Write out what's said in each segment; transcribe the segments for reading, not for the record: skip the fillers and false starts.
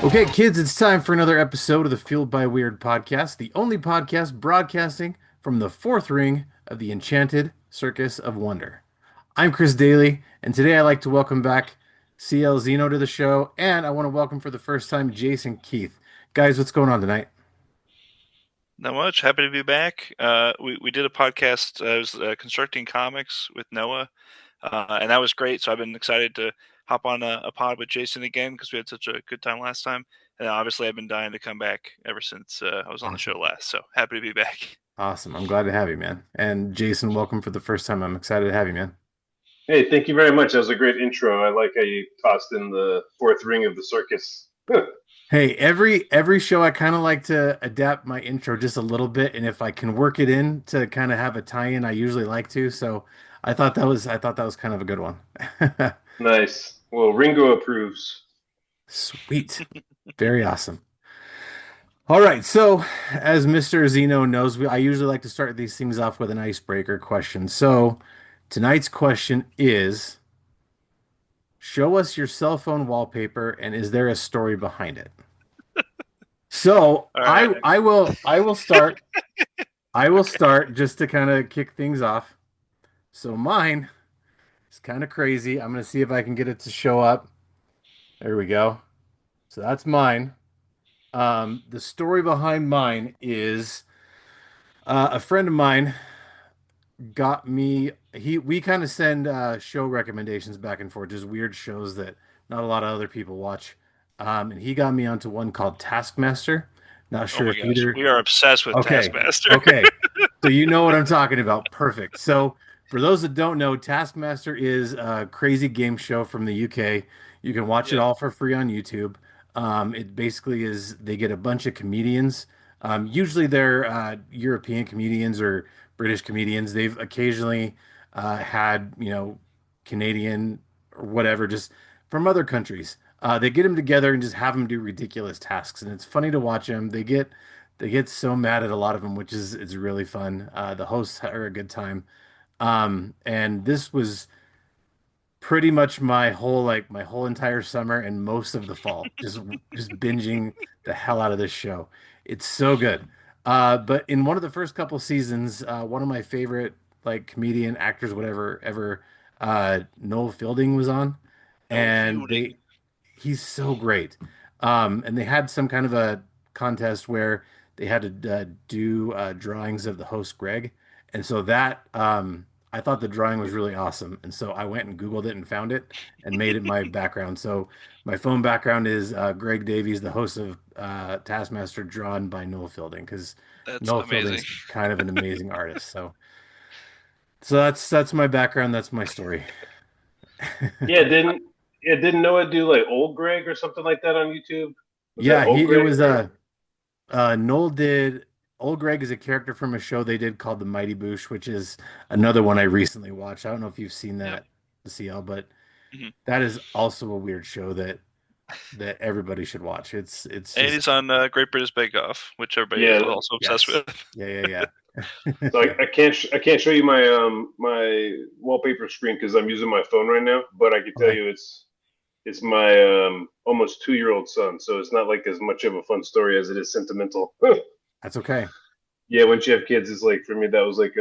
Okay, kids, it's time for another episode of the Fueled by Weird podcast, the only podcast broadcasting from the fourth ring of the Enchanted Circus of Wonder. I'm Chris Daly, and today I'd like to welcome back CL Zeno to the show, and I want to welcome for the first time Jason Keith. Guys, what's going on tonight? Not much. Happy to be back. We did a podcast. I was constructing comics with Noah, and that was great. So I've been excited to hop on a pod with Jason again because we had such a good time last time. And obviously, I've been dying to come back ever since I was on the show Awesome. last. So happy to be back. Awesome. I'm glad to have you, man. And Jason, welcome for the first time. I'm excited to have you, man. Hey, thank you very much. That was a great intro. I like how you tossed in the fourth ring of the circus. Hey, every show I kind of like to adapt my intro just a little bit, and if I can work it in to kind of have a tie-in, I usually like to. So I thought that was kind of a good one. Nice. Well, Ringo approves. Sweet. Very awesome. All right, so as Mr. Zeno knows, I usually like to start these things off with an icebreaker question. So tonight's question is, show us your cell phone wallpaper and is there a story behind it? So All right. I will start. I will start just to kind of kick things off. So mine is kind of crazy. I'm gonna see if I can get it to show up. There we go. So that's mine. The story behind mine is a friend of mine got me. We kind of send show recommendations back and forth, just weird shows that not a lot of other people watch. And he got me onto one called Taskmaster. Not Oh sure my if gosh, either. we are obsessed with Okay. Taskmaster. Okay. So you know what I'm talking about. Perfect. So for those that don't know, Taskmaster is a crazy game show from the UK. You can watch it Yep. all for free on YouTube. It basically is they get a bunch of comedians. Usually they're European comedians or British comedians. They've occasionally had, Canadian or whatever, just from other countries. They get them together and just have them do ridiculous tasks, and it's funny to watch them. They get so mad at a lot of them, which is it's really fun. The hosts are a good time. And this was pretty much my whole entire summer and most of the fall, just binging the hell out of this show. It's so good. But in one of the first couple seasons, one of my favorite like comedian actors, whatever, ever, Noel Fielding was on, No and feuding. he's so great. And they had some kind of a contest where they had to do drawings of the host Greg, and so that I thought the drawing was really awesome, and so I went and Googled it and found it and made it my background. So my phone background is Greg Davies, the host of Taskmaster, drawn by Noel Fielding, because That's Noel amazing. Fielding's kind of an amazing artist. So that's my background. That's my story. Yeah, didn't Noah do like Old Greg or something like that on YouTube? Was that Yeah, Old it Greg was or Noel did. Old Greg is a character from a show they did called The Mighty Boosh, which is another one I recently watched. I don't know if you've seen Yep. that, the CL, but hmm that is also a weird show that everybody should watch. It's And just he's on Great British Bake Off, which everybody is yeah? also obsessed yes, with. yeah, yeah, yeah. So I can't show you my wallpaper screen because I'm using my phone right now. But I can tell Okay, you it's my almost 2 year old son, so it's not like as much of a fun story as it is sentimental. that's okay. Yeah, once you have kids, it's like for me that was like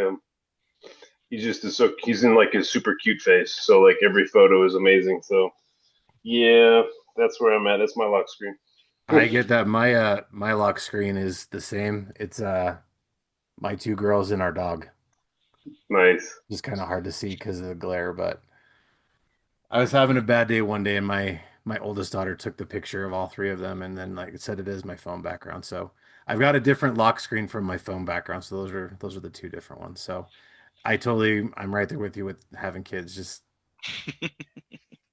he's in like his super cute phase. So like every photo is amazing. So yeah, that's where I'm at. That's my lock screen. I get that. My lock screen is the same. It's my two girls and our dog. Nice. Just kind of hard to see because of the glare, but. I was having a bad day one day, and my oldest daughter took the picture of all three of them, and then like it said it is my phone background. So I've got a different lock screen from my phone background. So those are the two different ones. So I'm right there with you with having kids. Just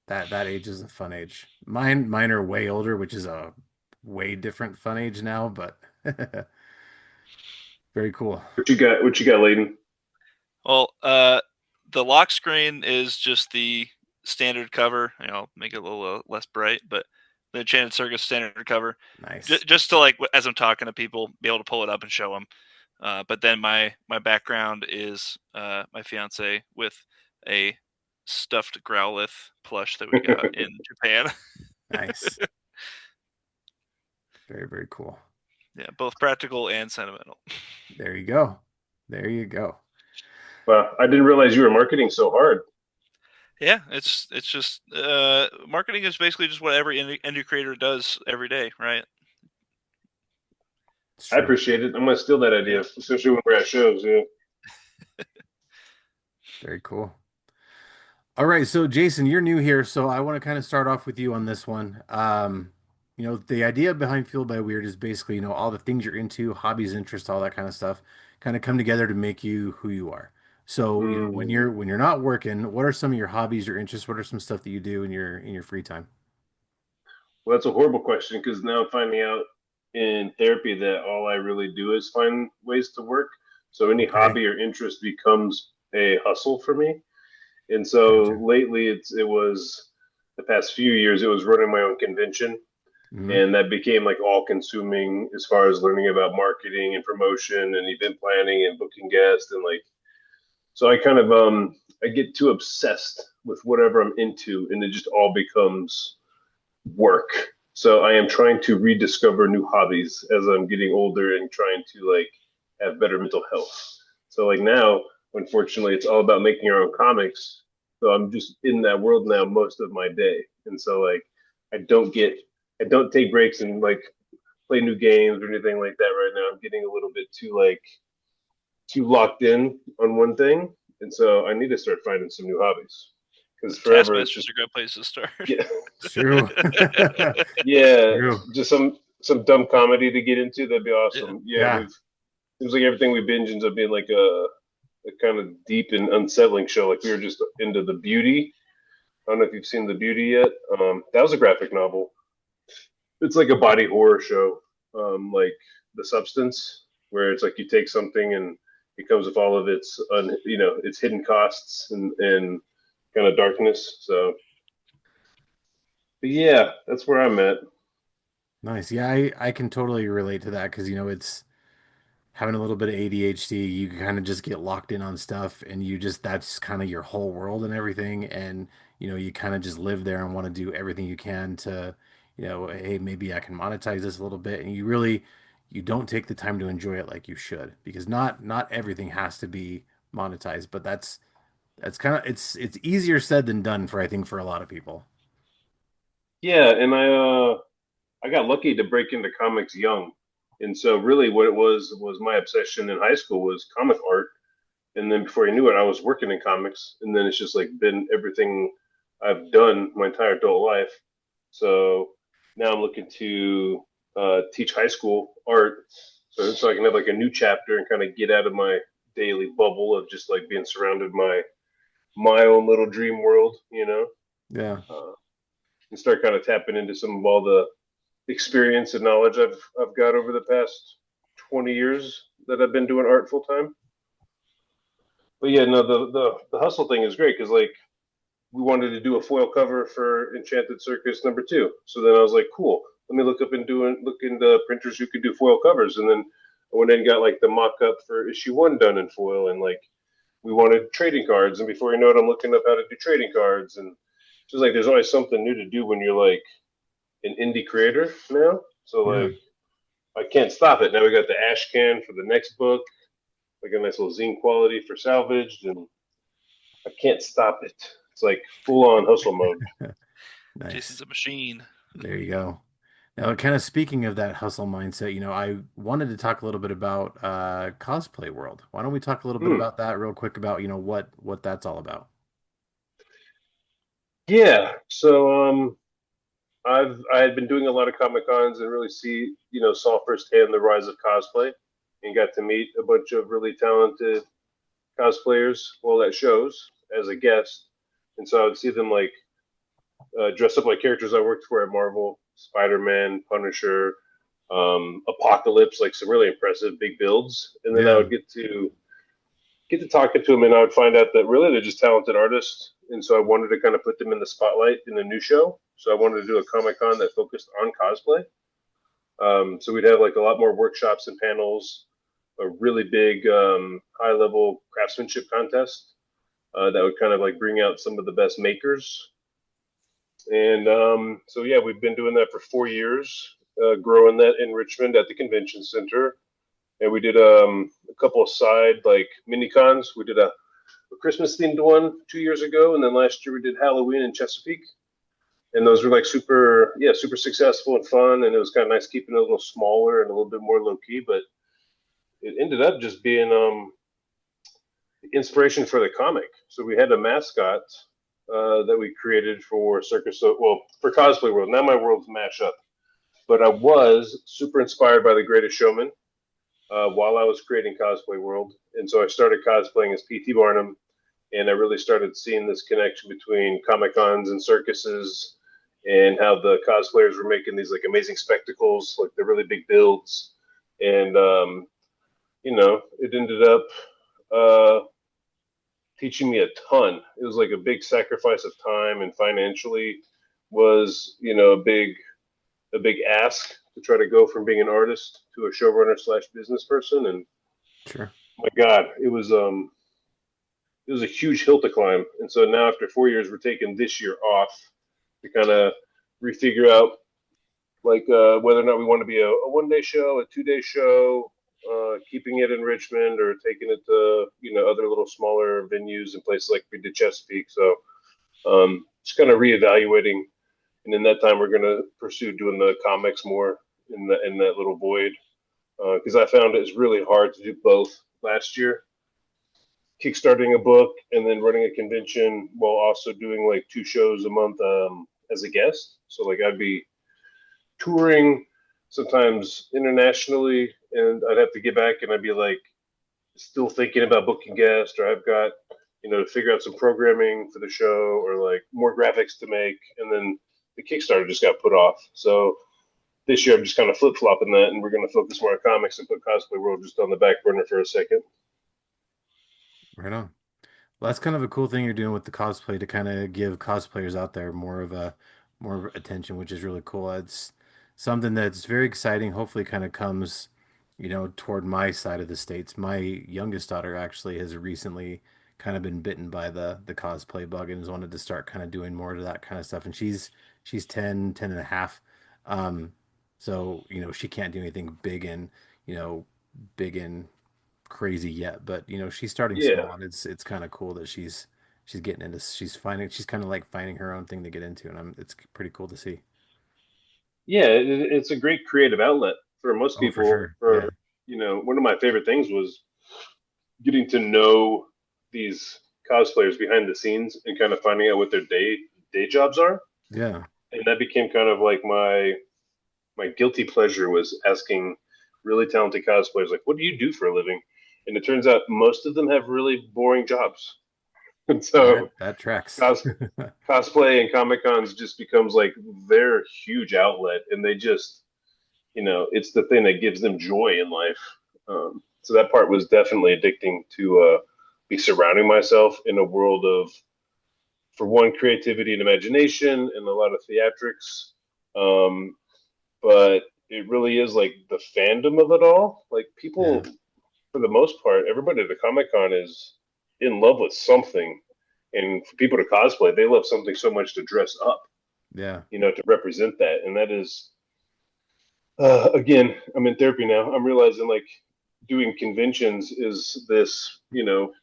that age is a fun age. Mine are way older, which is a way different fun age now, but very cool. What you got? What you got, Layden? Well, the lock screen is just the standard cover. Make it a little less bright, but the Enchanted Circus standard cover, Nice. just to like as I'm talking to people, be able to pull it up and show them. But then my background is my fiance with a stuffed Growlithe plush that we got in Japan. Nice. Very, very cool. Yeah, both practical and sentimental. There you go. There you go. Wow, I didn't realize you were marketing so hard. Yeah, it's just marketing is basically just what every indie creator does every day, right? It's I true. appreciate it. I'm gonna steal that idea, Yeah. especially when we're at shows. Yeah. Very cool. All right, so Jason, you're new here, so I want to kind of start off with you on this one. The idea behind Fueled by Weird is basically, all the things you're into, hobbies, interests, all that kind of stuff, kind of come together to make you who you are. So, when Mm. you're not working, what are some of your hobbies, your interests? What are some stuff that you do in your free time? Well, that's a horrible question because now I'm finding out in therapy that all I really do is find ways to work. So any Okay, hobby or interest becomes a hustle for me. And so gotcha. lately, it was the past few years, it was running my own convention, Hmm. and that became like all consuming as far as learning about marketing and promotion and event planning and booking guests and like. So I kind of I get too obsessed with whatever I'm into, and it just all becomes work. So I am trying to rediscover new hobbies as I'm getting older and trying to like have better mental health. So like now, unfortunately, it's all about making our own comics. So I'm just in that world now most of my day. And so like I don't get I don't take breaks and like play new games or anything like that right now. I'm getting a little bit too locked in on one thing. And so I need to start finding some new hobbies. Because forever it's Taskmaster is just a great place to start. yeah, It's true. It's yeah, true. just some dumb comedy to get into. That'd be Yeah. awesome. Yeah, Yeah. we've seems like everything we binge ends up being like a kind of deep and unsettling show. Like we were just into The Beauty. I don't know if you've seen The Beauty yet. That was a graphic novel. It's like a body horror show, like The Substance, where it's like you take something and it comes with all of its its hidden costs and kind of darkness. So, but yeah, that's where I'm at. Nice. Yeah, I can totally relate to that because it's having a little bit of ADHD, you kind of just get locked in on stuff and that's kind of your whole world and everything. And, you kind of just live there and want to do everything you can to, hey, maybe I can monetize this a little bit. And you don't take the time to enjoy it like you should because not everything has to be monetized, but that's kind of, it's easier said than done for, I think, for a lot of people. Yeah, and I got lucky to break into comics young. And so really what it was my obsession in high school was comic art. And then before you knew it, I was working in comics. And then it's just like been everything I've done my entire adult life. So now I'm looking to teach high school art so I can have like a new chapter and kind of get out of my daily bubble of just like being surrounded by my own little dream world, Yeah. and start kind of tapping into some of all the experience and knowledge I've got over the past 20 years that I've been doing art full time. But yeah, no, the hustle thing is great because like we wanted to do a foil cover for Enchanted Circus #2. So then I was like, cool. Let me look into printers who could do foil covers, and then I went in and got like the mock up for issue 1 done in foil, and like we wanted trading cards, and before you know it, I'm looking up how to do trading cards, and just like there's always something new to do when you're like an indie creator now. So Yeah. like I can't stop it. Now we got the ash can for the next book, like a nice little zine quality for salvaged, and I can't stop it. It's like full on hustle mode. Nice. Jason's a machine. There you go. Now, kind of speaking of that hustle mindset, I wanted to talk a little bit about Cosplay World. Why don't we talk a little bit Hmm. about that real quick about, what that's all about? Yeah. So I had been doing a lot of Comic Cons and really saw firsthand the rise of cosplay and got to meet a bunch of really talented cosplayers while at shows as a guest. And so I would see them like dress up like characters I worked for at Marvel, Spider-Man, Punisher, Apocalypse, like some really impressive big builds. And then I Yeah. would get to talking to them, and I would find out that really they're just talented artists. And so I wanted to kind of put them in the spotlight in a new show. So I wanted to do a Comic Con that focused on cosplay. So we'd have like a lot more workshops and panels, a really big high level craftsmanship contest that would kind of like bring out some of the best makers. And so yeah, we've been doing that for 4 years. growing that in Richmond at the convention center. And we did a couple of side like mini cons. We did a Christmas themed one 2 years ago, and then last year we did Halloween in Chesapeake. And those were like super successful and fun. And it was kind of nice keeping it a little smaller and a little bit more low key. But it ended up just being inspiration for the comic. So we had a mascot that we created for for Cosplay World. Now my world's mashed up, but I was super inspired by The Greatest Showman while I was creating Cosplay World, and so I started cosplaying as P.T. Barnum, and I really started seeing this connection between Comic Cons and circuses, and how the cosplayers were making these like amazing spectacles, like the really big builds, and it ended up uh, teaching me a ton. It was like a big sacrifice of time, and financially was a big ask to try to go from being an artist to a showrunner slash business person. And Sure. my God, it was a huge hill to climb. And so now after 4 years, we're taking this year off to kind of refigure out like whether or not we want to be a 1 day show, a 2 day show, keeping it in Richmond or taking it to other little smaller venues and places like we did Chesapeake. So just kind of reevaluating, and in that time we're going to pursue doing the comics more in that little void, because I found it's really hard to do both last year, kickstarting a book and then running a convention while also doing like 2 shows a month as a guest. So like I'd be touring sometimes internationally, and I'd have to get back and I'd be like still thinking about booking guests, or I've got to figure out some programming for the show or like more graphics to make, and then the Kickstarter just got put off. So this year I'm just kind of flip flopping that, and we're going to focus more on comics and put Cosplay World just on the back burner for a second. Right on. Well, that's kind of a cool thing you're doing with the cosplay to kind of give cosplayers out there more of attention, which is really cool. It's something that's very exciting. Hopefully, kind of comes, toward my side of the states. My youngest daughter actually has recently kind of been bitten by the cosplay bug and has wanted to start kind of doing more of that kind of stuff. And she's 10 and a half. Um, so, she can't do anything you know, big and crazy yet, but she's starting Yeah, small, and it's kind of cool that she's getting into she's kind of like finding her own thing to get into, and it's pretty cool to see. yeah, it's a great creative outlet for most Oh, for people. sure. For Yeah. one of my favorite things was getting to know these cosplayers behind the scenes and kind of finding out what their day jobs are, Yeah. and that became kind of like my guilty pleasure was asking really talented cosplayers like, what do you do for a living? And it turns out most of them have really boring jobs. And so That tracks. cos- cosplay and Comic Cons just becomes like their huge outlet, and they just, it's the thing that gives them joy in life. So that part was definitely addicting to be surrounding myself in a world of, for one, creativity and imagination and a lot of theatrics. Um, but it really is like the fandom of it all. Like Yeah. people, for the most part, everybody at the Comic Con is in love with something, and for people to cosplay, they love something so much to dress up, Yeah. to represent that, and that is, again, I'm in therapy now. I'm realizing like doing conventions is this,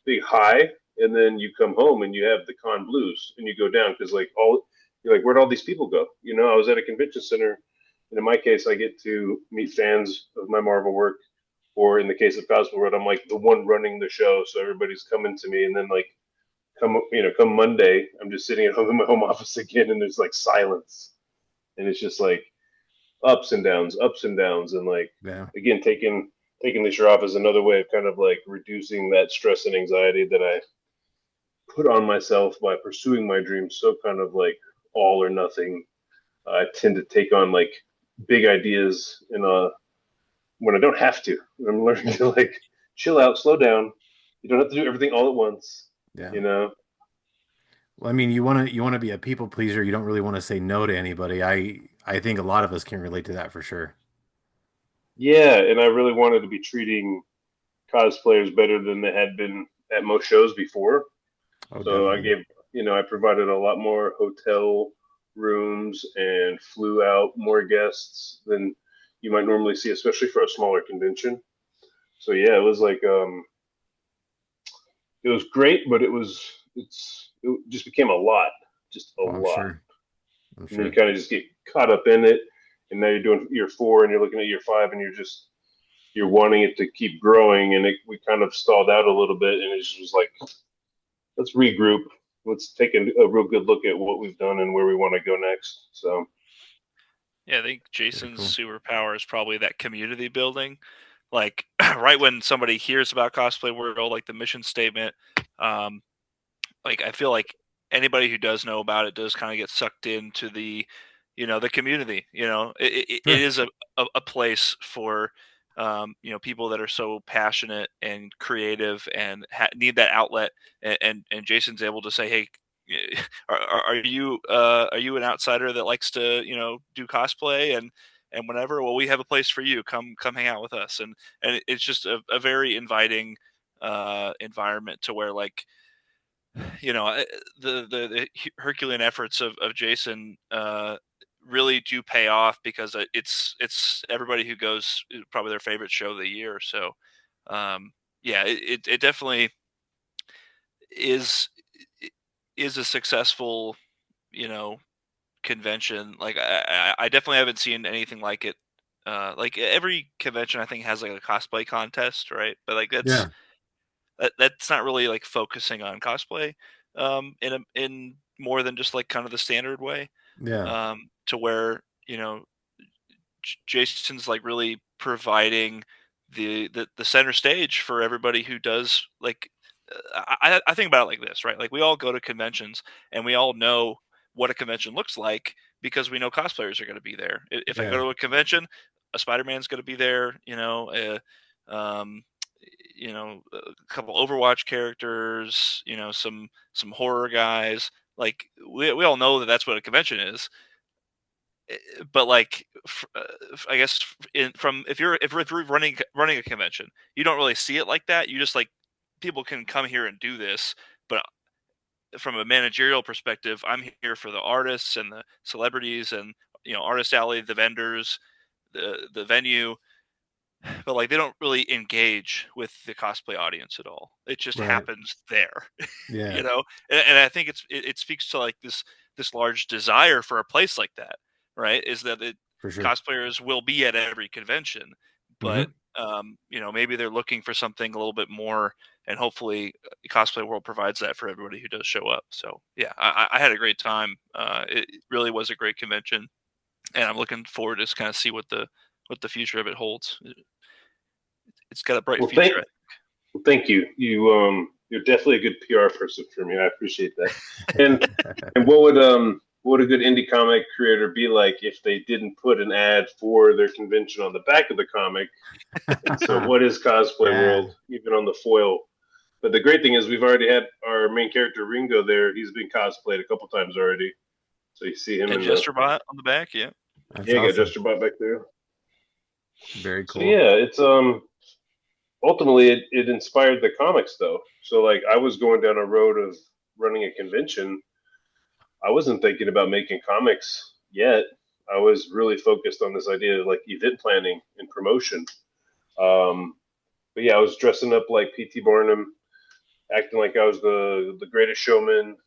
big high, and then you come home and you have the con blues, and you go down because like all you're like, where'd all these people go? I was at a convention center, and in my case, I get to meet fans of my Marvel work, or in the case of Cosplay World, I'm like the one running the show, so everybody's coming to me, and then like come Monday, I'm just sitting at home in my home office again, and there's like silence, and it's just like ups and downs, and like Yeah. again taking this year off is another way of kind of like reducing that stress and anxiety that I put on myself by pursuing my dreams. So kind of like all or nothing. I tend to take on like big ideas in a when I don't have to. I'm learning to like chill out, slow down. You don't have to do everything all at once. Yeah. You know? Well, I mean, you want to be a people pleaser. You don't really want to say no to anybody. I think a lot of us can relate to that for sure. Yeah, and I really wanted to be treating cosplayers better than they had been at most shows before. Oh, So definitely. I provided a lot more hotel rooms and flew out more guests than you might normally see, especially for a smaller convention. So yeah, it was like it was great, but it just became a lot, just a Well, I'm lot. sure. I'm And then you sure. kind of just get caught up in it, and now you're doing year 4, and you're looking at year 5, and you're wanting it to keep growing, and we kind of stalled out a little bit, and it's just like, let's regroup, let's take a real good look at what we've done and where we want to go next. So Yeah, I think Very Jason's cool. superpower is probably that community building. Like right when somebody hears about Cosplay World, like the mission statement, um, like I feel like anybody who does know about it does kind of get sucked into the, the community. It Sure. is a place for, people that are so passionate and creative and need that outlet. And Jason's able to say, hey. Are you an outsider that likes to do cosplay and whenever? Well, we have a place for you. Come hang out with us, and it's just a very inviting environment to where like you know I- the Herculean efforts of Jason really do pay off because it's everybody who goes probably their favorite show of the year. So um, yeah, it definitely is is a successful you know convention. Like I definitely haven't seen anything like it. Like every convention, I think has like a cosplay contest, right? But like Yeah. that's not really like focusing on cosplay in more than just like kind of the standard way Yeah. to where Jason's like really providing the center stage for everybody who does like I think about it like this, right? Like we all go to conventions and we all know what a convention looks like because we know cosplayers are going to be there. If I go Yeah. to a convention, a Spider-Man's going to be there, um, a couple Overwatch characters, some horror guys. Like we all know that that's what a convention is, but like I guess from if you're running a convention, you don't really see it like that. You just like people can come here and do this, but from a managerial perspective, I'm here for the artists and the celebrities and artist alley, the vendors, the venue, but like they don't really engage with the cosplay audience at all. It just Right. happens there, Yeah. and I think it speaks to like this large desire for a place like that, right? Is that For sure. cosplayers will be at every convention, but Hmm. maybe they're looking for something a little bit more, and hopefully, Cosplay World provides that for everybody who does show up. So yeah, I had a great time. It really was a great convention, and I'm looking forward to just kind of see what the future of it holds. It's got a bright well, thank future. well, thank you. You're definitely a good PR person for me. I appreciate that. And what would a good indie comic creator be like if they didn't put an ad for their convention on the back of the comic? And so, what is Cosplay Yeah. World, even on the foil? But the great thing is, we've already had our main character Ringo there. He's been cosplayed a couple times already. So you see him And in the Jesterbot on the back, yeah. That's yeah, you got awesome. Jester Bot back there. Very So cool. yeah, it's ultimately it inspired the comics though. So like I was going down a road of running a convention. I wasn't thinking about making comics yet. I was really focused on this idea of like event planning and promotion. Um, but yeah, I was dressing up like P.T. Barnum, acting like I was the greatest showman.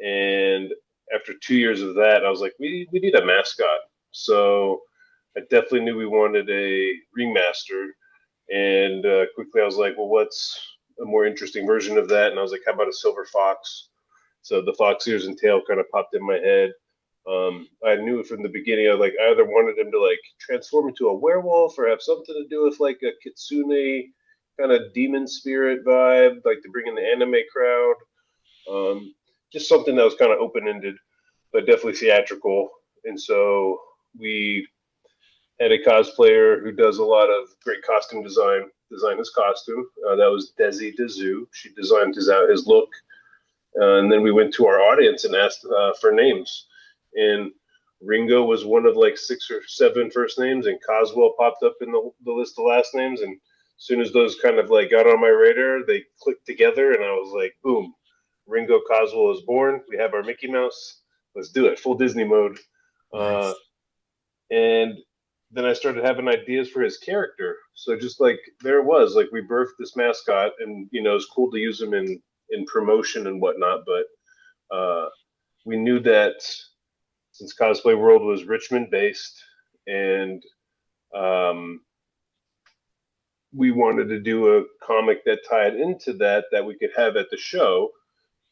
And after 2 years of that, I was like, we need a mascot. So I definitely knew we wanted a ringmaster. And quickly I was like, well, what's a more interesting version of that? And I was like, how about a silver fox? So the fox ears and tail kind of popped in my head. I knew from the beginning, I either wanted him to like transform into a werewolf or have something to do with like a kitsune kind of demon spirit vibe, like to bring in the anime crowd. Um, just something that was kind of open ended, but definitely theatrical. And so we had a cosplayer who does a lot of great costume design his costume. That was Desi Dizu. She designed his look, and then we went to our audience and asked for names. And Ringo was one of like 6 or 7 first names, and Coswell popped up in the list of last names. And as soon as those kind of like got on my radar, they clicked together, and I was like, boom, Ringo Coswell is born. We have our Mickey Mouse. Let's do it. Full Disney mode. Uh, Nice. and then I started having ideas for his character. So just like there it was, like we birthed this mascot, and it's cool to use him in promotion and whatnot. But we knew that since Cosplay World was Richmond based, and um, we wanted to do a comic that tied into that we could have at the show.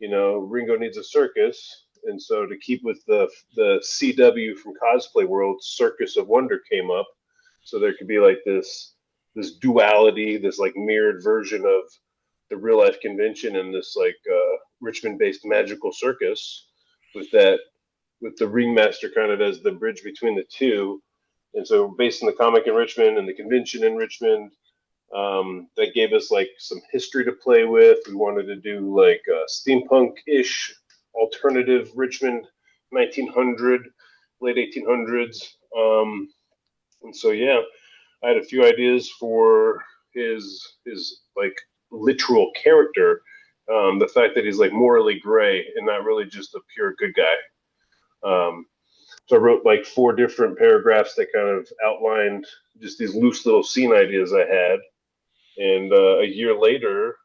Ringo needs a circus, and so to keep with the CW from Cosplay World, Circus of Wonder came up, so there could be like this duality, this like mirrored version of the real life convention and this like Richmond based magical circus with that with the ringmaster kind of as the bridge between the two. And so based in the comic in Richmond and the convention in Richmond, that gave us like some history to play with. We wanted to do like a steampunk-ish alternative Richmond 1900, late 1800s. And so yeah, I had a few ideas for his like literal character. The fact that he's like morally gray and not really just a pure good guy. So I wrote like four different paragraphs that kind of outlined just these loose little scene ideas I had. And a year later,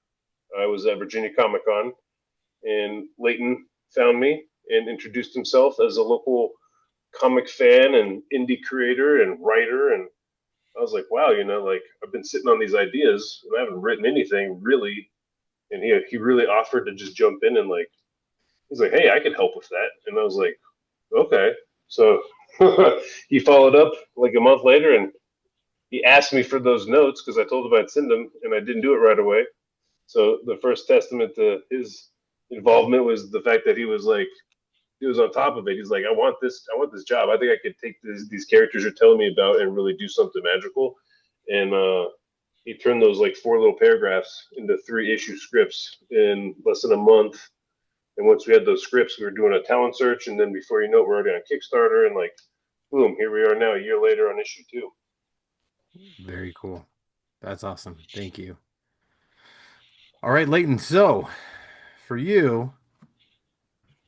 I was at Virginia Comic Con, and Leighton found me and introduced himself as a local comic fan and indie creator and writer. And I was like, wow, like I've been sitting on these ideas and I haven't written anything really. And he really offered to just jump in and like, he's like, hey, I could help with that. And I was like, okay. So he followed up like a month later, and he asked me for those notes because I told him I'd send them, and I didn't do it right away. So the first testament to his involvement was the fact that he was on top of it. He's like, I want this job. I think I could take these characters you're telling me about and really do something magical. And he turned those like four little paragraphs into 3-issue scripts in less than a month. And once we had those scripts, we were doing a talent search, and then before you know it, we're already on Kickstarter, and like, boom, here we are now, a year later on issue 2. Very cool. That's awesome. Thank you. All right, Leighton. So for you,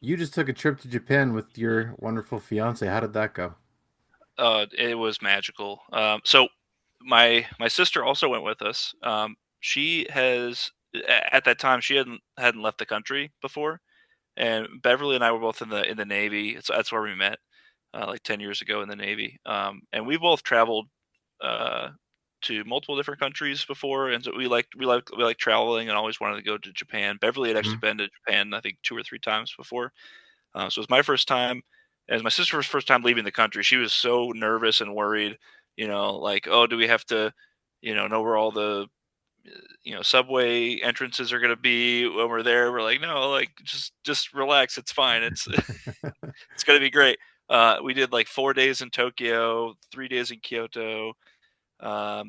you just took a trip to Japan with your wonderful fiance. How did that go? It was magical. So my sister also went with us. She has at that time she hadn't left the country before, and Beverly and I were both in the Navy. That's where we met, like 10 years ago in the Navy. And we both traveled uh, to multiple different countries before, and so we like traveling and always wanted to go to Japan. Beverly had actually Mhm. been to Japan, I think 2 or 3 times before. So it was my first time. As my sister's first time leaving the country, she was so nervous and worried. Like, oh, do we have to, know where all the subway entrances are going to be when we're there? We're like, no, like just relax, it's fine, it's going to be great. We did like 4 days in Tokyo, 3 days in Kyoto.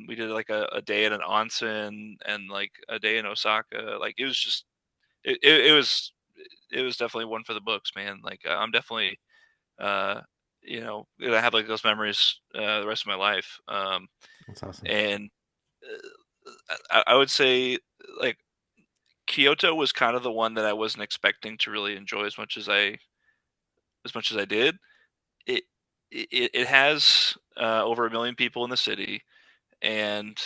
We did like a day at an onsen and like a day in Osaka. Like it was just it was definitely one for the books, man. Like I'm definitely uh gonna have like those memories the rest of my life. That's awesome. And I would say like Kyoto was kind of the one that I wasn't expecting to really enjoy as much as I did. It it has over 1 million people in the city, and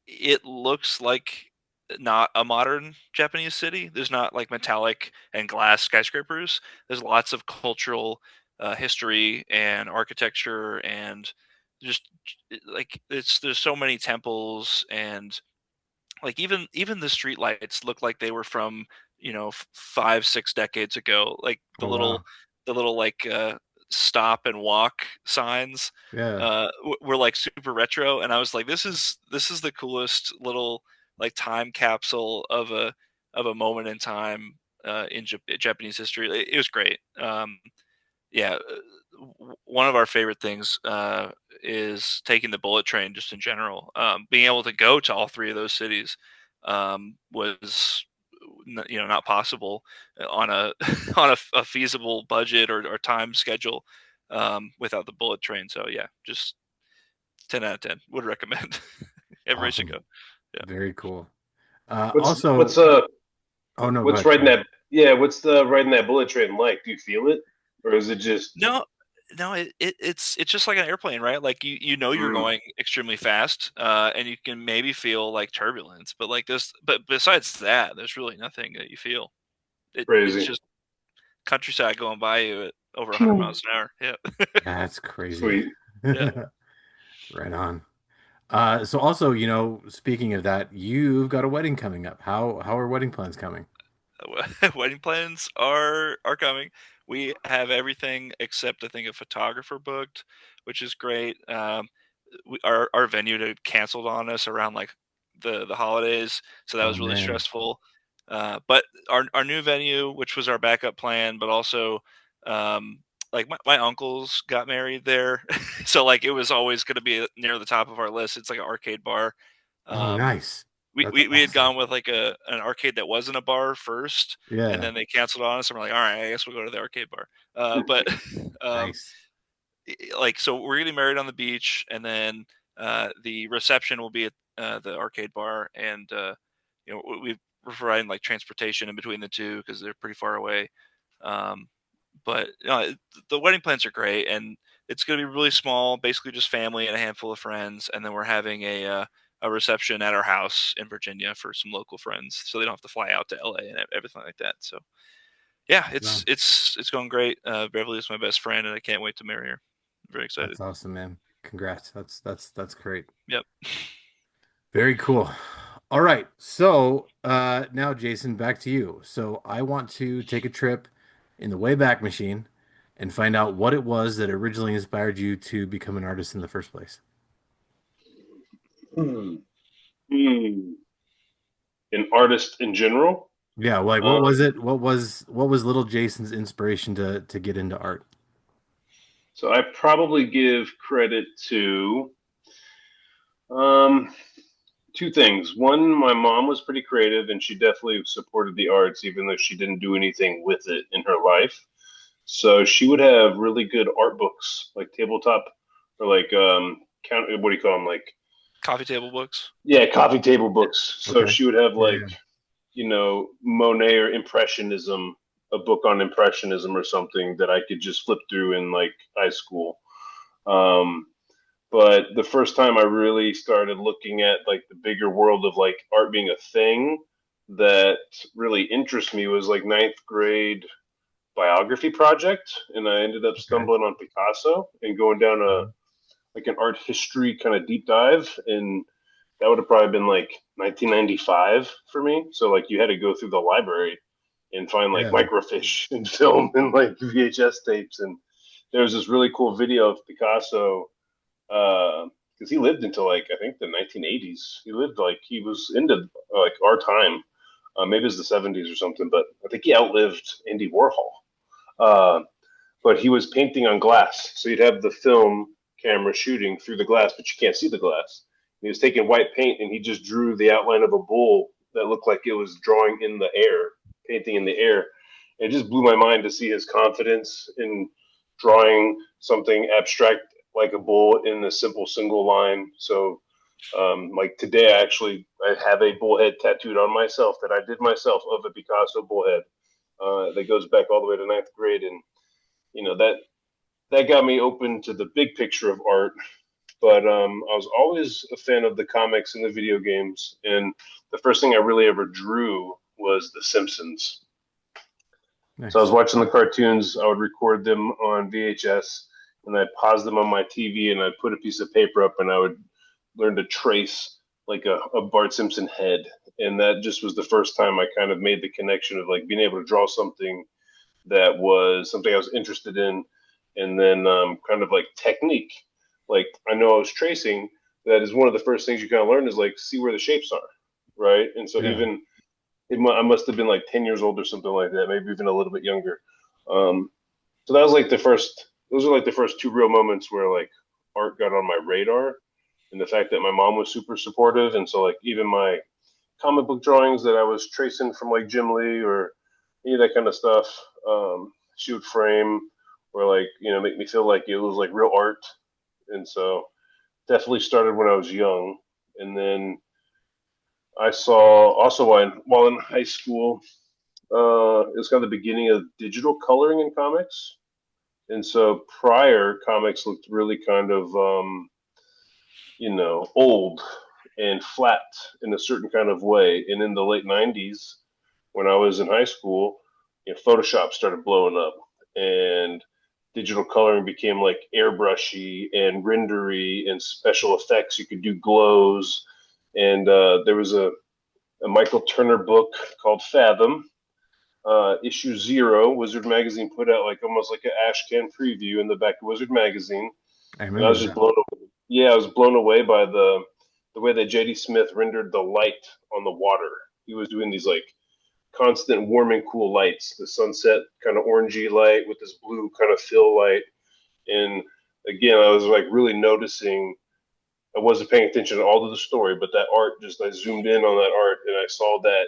it looks like not a modern Japanese city. There's not like metallic and glass skyscrapers. There's lots of cultural history and architecture, and just like there's so many temples, and like even the street lights look like they were from 5-6 decades ago. Like the Oh little wow. the little like stop and walk signs Yeah. were like super retro, and I was like, this is the coolest little like time capsule of a moment in time in Japanese history. It was great. Yeah, one of our favorite things is taking the bullet train just in general. Being able to go to all three of those cities was not possible on a on a feasible budget or time schedule without the bullet train. So yeah, just 10 out of 10 would recommend. Everybody should Awesome. go. Yeah. Very cool. What's Also, what's oh no, go what's ahead. riding Sorry. that? Yeah, what's the riding that bullet train like? Do you feel it, or is it just No, No, it's just like an airplane, right? Like you know you're Mm, going extremely fast, and you can maybe feel like turbulence, but like this, but besides that, there's really nothing that you feel. It's crazy. just countryside going by you at over 100 miles an hour. Yeah, That's crazy. Sweet. yeah. Right on. So also, speaking of that, you've got a wedding coming up. How are wedding plans coming? Wedding plans are coming. We have everything except I think a photographer booked, which is great. Our venue canceled on us around like the holidays, so that Oh was really man. stressful. But our new venue, which was our backup plan, but also um, like my uncles got married there, so like it was always going to be near the top of our list. It's like an arcade bar. Oh, Um, nice. we, That's we, we had awesome. gone with like an arcade that wasn't a bar first, and Yeah. then they canceled on us, and we're like, all right, I guess we'll go to the arcade bar. But um, Nice. like so we're getting married on the beach, and then the reception will be at the arcade bar, and we're providing like transportation in between the two because they're pretty far away. um, but the wedding plans are great, and it's going to be really small, basically just family and a handful of friends, and then we're having a reception at our house in Virginia for some local friends, so they don't have to fly out to LA and everything like that. So yeah, Wow. it's going great. Beverly is my best friend, and I can't wait to marry her. I'm very excited. That's awesome, man. Congrats. That's great. Yep. Very cool. All right. So, now Jason, back to you. So, I want to take a trip in the Wayback Machine and find out what it was that originally inspired you to become an artist in the first place. Hmm. Hmm. An artist in general. Yeah, like what Um, was it? What was little Jason's inspiration to get into art? so I probably give credit to um, two things. One, my mom was pretty creative and she definitely supported the arts, even though she didn't do anything with it in her life. So she would have really good art books, like tabletop or like what do you call them? Like Coffee table books. yeah, coffee table books. So Okay. she would have like Yeah. Monet or Impressionism, a book on Impressionism or something that I could just flip through in like high school. Um, but the first time I really started looking at like the bigger world of like art being a thing that really interests me was like ninth grade biography project, and I ended up Okay. stumbling on Picasso and going down a Mhm. like an art history kind of deep dive, and that would have probably been like 1995 for me. So like you had to go through the library and find like Yeah. microfiche and film and like VHS tapes, and there was this really cool video of Picasso because he lived until like I think the 1980s. He lived like he was into like our time. Maybe it was the 70s or something, but I think he outlived Andy Warhol. Uh, but he was painting on glass. So you'd have the film camera shooting through the glass, but you can't see the glass. And he was taking white paint and he just drew the outline of a bull that looked like it was drawing in the air, painting in the air. And it just blew my mind to see his confidence in drawing something abstract like a bull in a simple single line. So, like today, I have a bullhead tattooed on myself that I did myself of a Picasso bullhead that goes back all the way to ninth grade, and that got me open to the big picture of art. But I was always a fan of the comics and the video games, and the first thing I really ever drew was The Simpsons. So I was Nice. watching the cartoons. I would record them on VHS, and I'd pause them on my TV, and I'd put a piece of paper up, and I would learn to trace like a Bart Simpson head, and that just was the first time I kind of made the connection of like being able to draw something that was something I was interested in, and then kind of like technique. Like I know I was tracing. That is one of the first things you kind of learn is like see where the shapes are, right? And so Yeah. even I must have been like 10 years old or something like that, maybe even a little bit younger. So that was like the first. Those are like the first two real moments where like art got on my radar, and the fact that my mom was super supportive, and so like even my comic book drawings that I was tracing from like Jim Lee or any of that kind of stuff. She would frame or like make me feel like it was like real art, and so definitely started when I was young, and then I saw also while in high school, it was kind of the beginning of digital coloring in comics, And so prior comics looked really kind of old and flat in a certain kind of way. And in the late '90s, when I was in high school, Photoshop started blowing up, and digital coloring became like airbrushy and rendery and special effects. You could do glows, and there was a Michael Turner book called Fathom. Issue 0, Wizard Magazine put out like almost like an ashcan preview in the back of Wizard Magazine, I and I remember was just that. blown away. Yeah, I was blown away by the way that JD Smith rendered the light on the water. He was doing these like constant warm and cool lights, the sunset kind of orangey light with this blue kind of fill light. And again, I was like really noticing. I wasn't paying attention at all to the story, but that art, just I zoomed in on that art and I saw that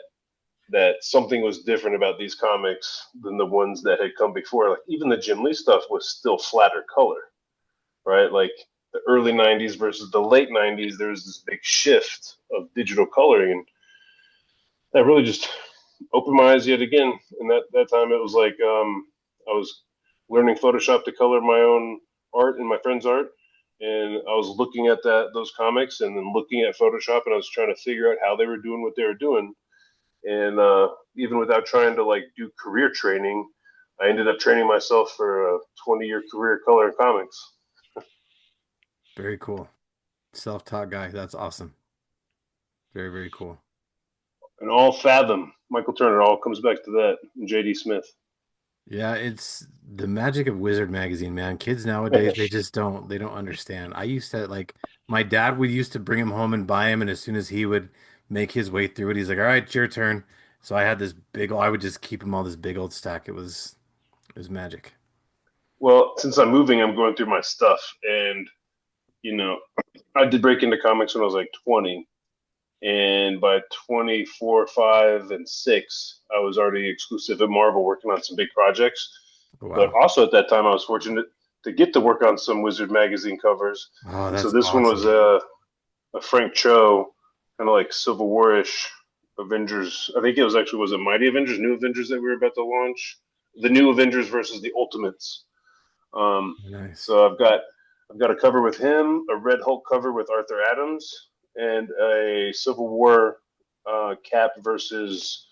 something was different about these comics than the ones that had come before. Like even the Jim Lee stuff was still flatter color, right? Like the early '90s versus the late '90s, there was this big shift of digital coloring, and that really just opened my eyes yet again. And that time it was like I was learning Photoshop to color my own art and my friend's art, and I was looking at those comics and then looking at Photoshop, and I was trying to figure out how they were doing what they were doing. And even without trying to like do career training, I ended up training myself for a 20-year career coloring comics. Very cool. Self-taught guy. That's awesome. Very, very cool. And all Fathom, Michael Turner, all comes back to that, and JD Smith. Yeah, it's the magic of Wizard magazine, man. Kids nowadays, they don't understand. I used to like my dad would used to bring him home and buy him, and as soon as he would make his way through it, he's like, "All right, it's your turn." So I had this big I would just keep him all this big old stack. It was magic. Well, since I'm moving, I'm going through my stuff, and you know, I did break into comics when I was like 20, and by 24, 5, and 6, I was already exclusive at Marvel working on some big projects. But Wow. also at that time, I was fortunate to get to work on some Wizard magazine covers. Oh, And so that's this one was awesome. a Frank Cho, kind of like Civil War-ish Avengers. I think it was it Mighty Avengers, New Avengers that we were about to launch? The New Avengers versus the Ultimates. Um, Nice. so I've got a cover with him, a Red Hulk cover with Arthur Adams, and a Civil War Cap versus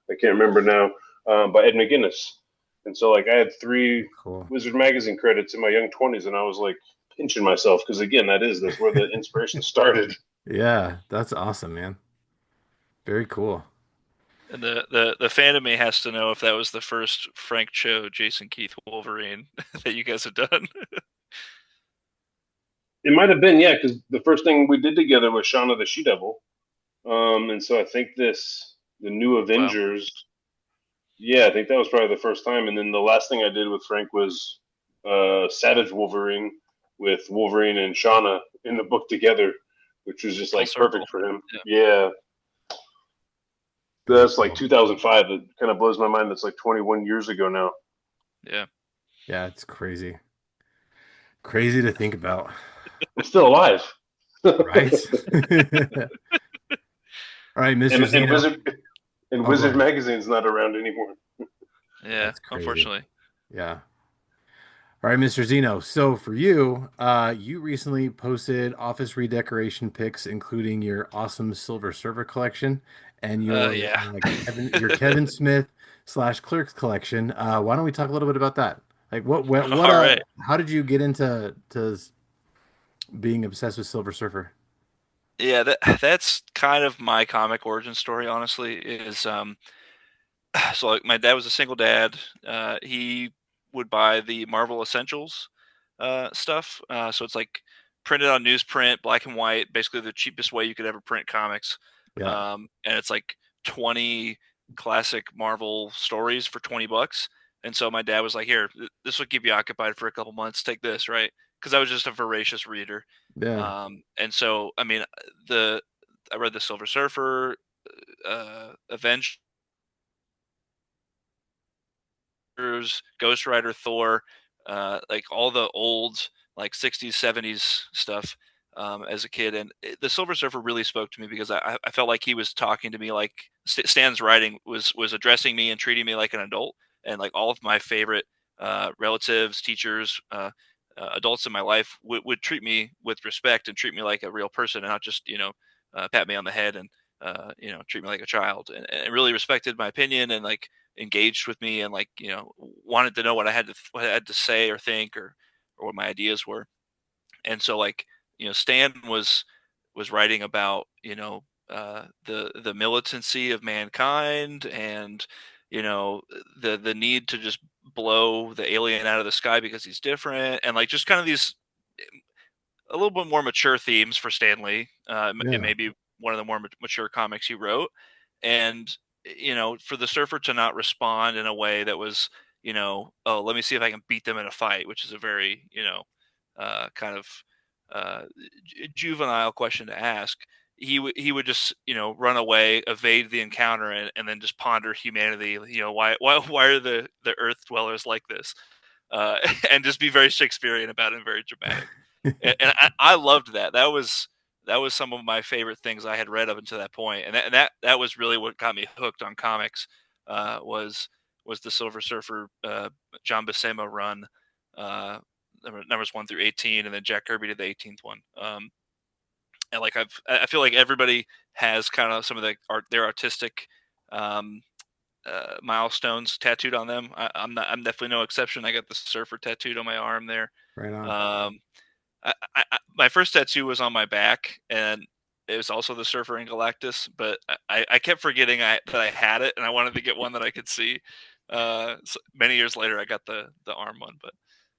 I can't remember now by Ed McGuinness. And so like I had three Cool. Wizard magazine credits in my young 20s, and I was like pinching myself because again that's where the inspiration started. Yeah, that's awesome, man. Very cool. And the fan of me has to know if that was the first Frank Cho, Jason Keith Wolverine that you guys have done. It might have been, yeah, because the first thing we did together was Shaun of the She Devil. And so I think the New Wow. Avengers, yeah, I think that was probably the first time. And then the last thing I did with Frank was Savage Wolverine with Wolverine and Shauna in the book together, which was just Full like circle. perfect for him. Yeah. Yeah, Very that's like cool. 2005. It kind of blows my mind. That's like 21 years ago now. Yeah. Yeah, it's crazy. Crazy to think about, I'm still alive. right? All right, Mr. and Zeno. Oh, go Wizard ahead. Magazine's not around anymore. Yeah. That's crazy. Unfortunately. Yeah. All right, Mr. Zeno. So for you, you recently posted office redecoration pics, including your awesome Silver Surfer collection and Yeah. Your Kevin Smith slash Clerks collection. Why don't we talk a little bit about that? Like All right. how did you get into being obsessed with Silver Surfer? Yeah, that's kind of my comic origin story, honestly, is so like my dad was a single dad. He would buy the Marvel Essentials stuff. So it's like printed on newsprint, black and white, basically the cheapest way you could ever print comics. Yeah. And it's like 20 classic Marvel stories for $20. And so my dad was like, "Here, this will keep you occupied for a couple months. Take this, right?" Because I was just a voracious reader. Yeah. And so I mean, the I read the Silver Surfer, Avengers, Ghost Rider, Thor, like all the old like 60s, 70s stuff as a kid. And the Silver Surfer really spoke to me because I felt like he was talking to me like Stan's writing was addressing me and treating me like an adult. And like all of my favorite relatives, teachers, adults in my life would treat me with respect and treat me like a real person, and not just pat me on the head and treat me like a child, and really respected my opinion and like engaged with me and like wanted to know what I had to say or think or what my ideas were. And so like Stan was writing about the militancy of mankind and the need to just blow the alien out of the sky because he's different, and like just kind of these a little bit more mature themes for Stanley. It Yeah. may be one of the more mature comics he wrote, and for the Surfer to not respond in a way that was, oh, let me see if I can beat them in a fight, which is a very, kind of uh, juvenile question to ask. He would just run away, evade the encounter, and then just ponder humanity. Why are the Earth dwellers like this? And just be very Shakespearean about it and very dramatic. And I loved that. That was some of my favorite things I had read up until that point, and that was really what got me hooked on comics. Was the Silver Surfer John Buscema run, uh, numbers 1 through 18, and then Jack Kirby did the 18th one. And like I feel like everybody has kind of some of their artistic um, milestones tattooed on them. I'm definitely no exception. I got the Surfer tattooed on my arm there. Right on. Um, my first tattoo was on my back, and it was also the Surfer and Galactus. But I kept forgetting that I had it, and I wanted to get one that I could see. So many years later, I got the arm one. But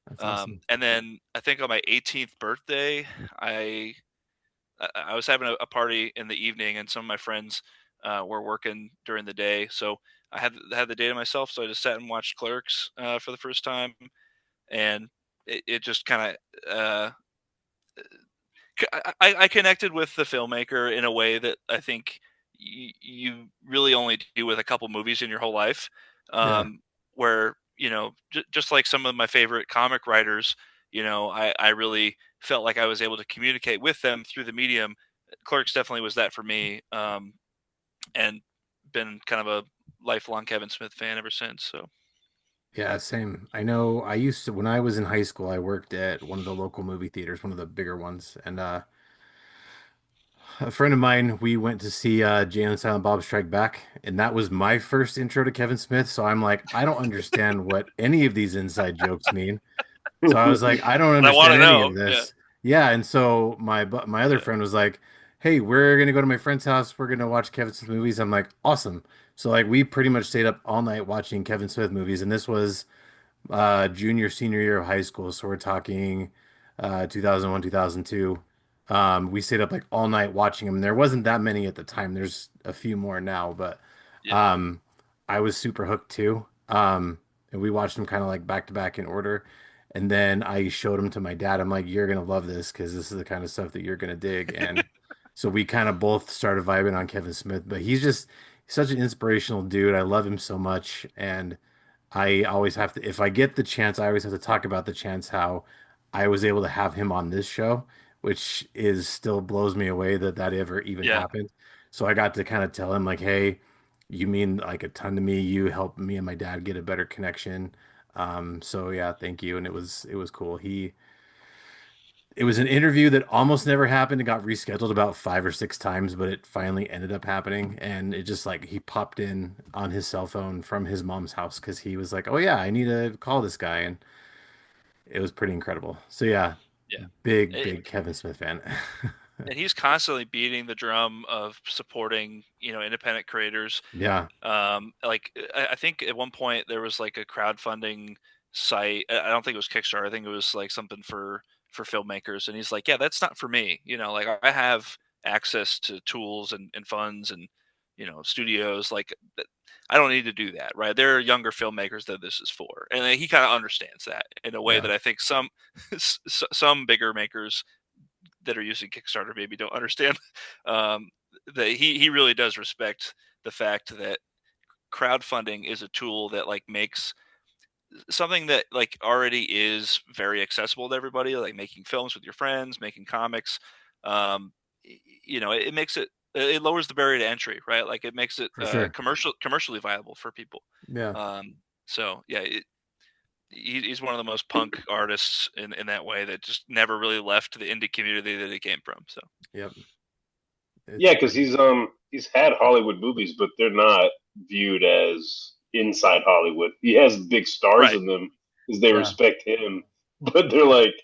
That's awesome. and then I think on my 18th birthday, I I was having a party in the evening, and some of my friends were working during the day, so I had the day to myself. So I just sat and watched Clerks for the first time, and it just kind of I connected with the filmmaker in a way that I think you really only do with a couple movies in your whole life. Yeah. Where just like some of my favorite comic writers, I really felt like I was able to communicate with them through the medium. Clerks definitely was that for me, and been kind of a lifelong Kevin Smith fan ever since. So Yeah, same. I know I used to, when I was in high school, I worked at one of the local movie theaters, one of the bigger ones. And a friend of mine, we went to see Jay and Silent Bob Strike Back, and that was my first intro to Kevin Smith. So I'm like, I don't understand what any of these inside jokes mean. So I was like, I don't but I want understand to any know. of Yeah, this. Yeah, and so my other yeah, friend was like, "Hey, we're gonna go to my friend's house. We're gonna watch Kevin Smith movies." I'm like, "Awesome!" So like we pretty much stayed up all night watching Kevin Smith movies, and this was junior senior year of high school. So we're talking 2001, 2002. We stayed up like all night watching them. There wasn't that many at the time. There's a few more now, but yeah. um, I was super hooked too. And we watched them kind of like back to back in order. And then I showed them to my dad. I'm like, "You're gonna love this because this is the kind of stuff that you're gonna dig." And so we kind of both started vibing on Kevin Smith. But he's just such an inspirational dude. I love him so much, and I always have to, if I get the chance, I always have to talk about the chance how I was able to have him on this show, which is still blows me away that that ever even Yeah. happened. So I got to kind of tell him like, "Hey, you mean like a ton to me. You helped me and my dad get a better connection." So yeah, thank you. And it was cool. It was an interview that almost never happened. It got rescheduled about 5 or 6 times, but it finally ended up happening. And it just like he popped in on his cell phone from his mom's house because he was like, "Oh yeah, I need to call this guy," and it was pretty incredible. So yeah, Yeah. big It, big Kevin Smith fan. and he's constantly beating the drum of supporting, independent creators. Yeah, Like I think at one point there was like a crowdfunding site. I don't think it was Kickstarter. I think it was like something for filmmakers. And he's like, yeah, that's not for me. Like I have access to tools and funds and studios. Like I don't need to do that, right? There are younger filmmakers that this is for, and he kind of understands that in a way yeah, that I think some some bigger makers that are using Kickstarter maybe don't understand. Um, that he really does respect the fact that crowdfunding is a tool that like makes something that like already is very accessible to everybody, like making films with your friends, making comics. um it makes it lowers the barrier to entry, right? Like it makes it for sure. commercially viable for people. Yeah. um so yeah, he's one of the most punk artists in that way that just never really left the indie community that he came from. So Yep. Yeah, It's because he's had Hollywood movies, but they're not viewed as inside Hollywood. He has big stars right, in them because they yeah, respect him, but they're like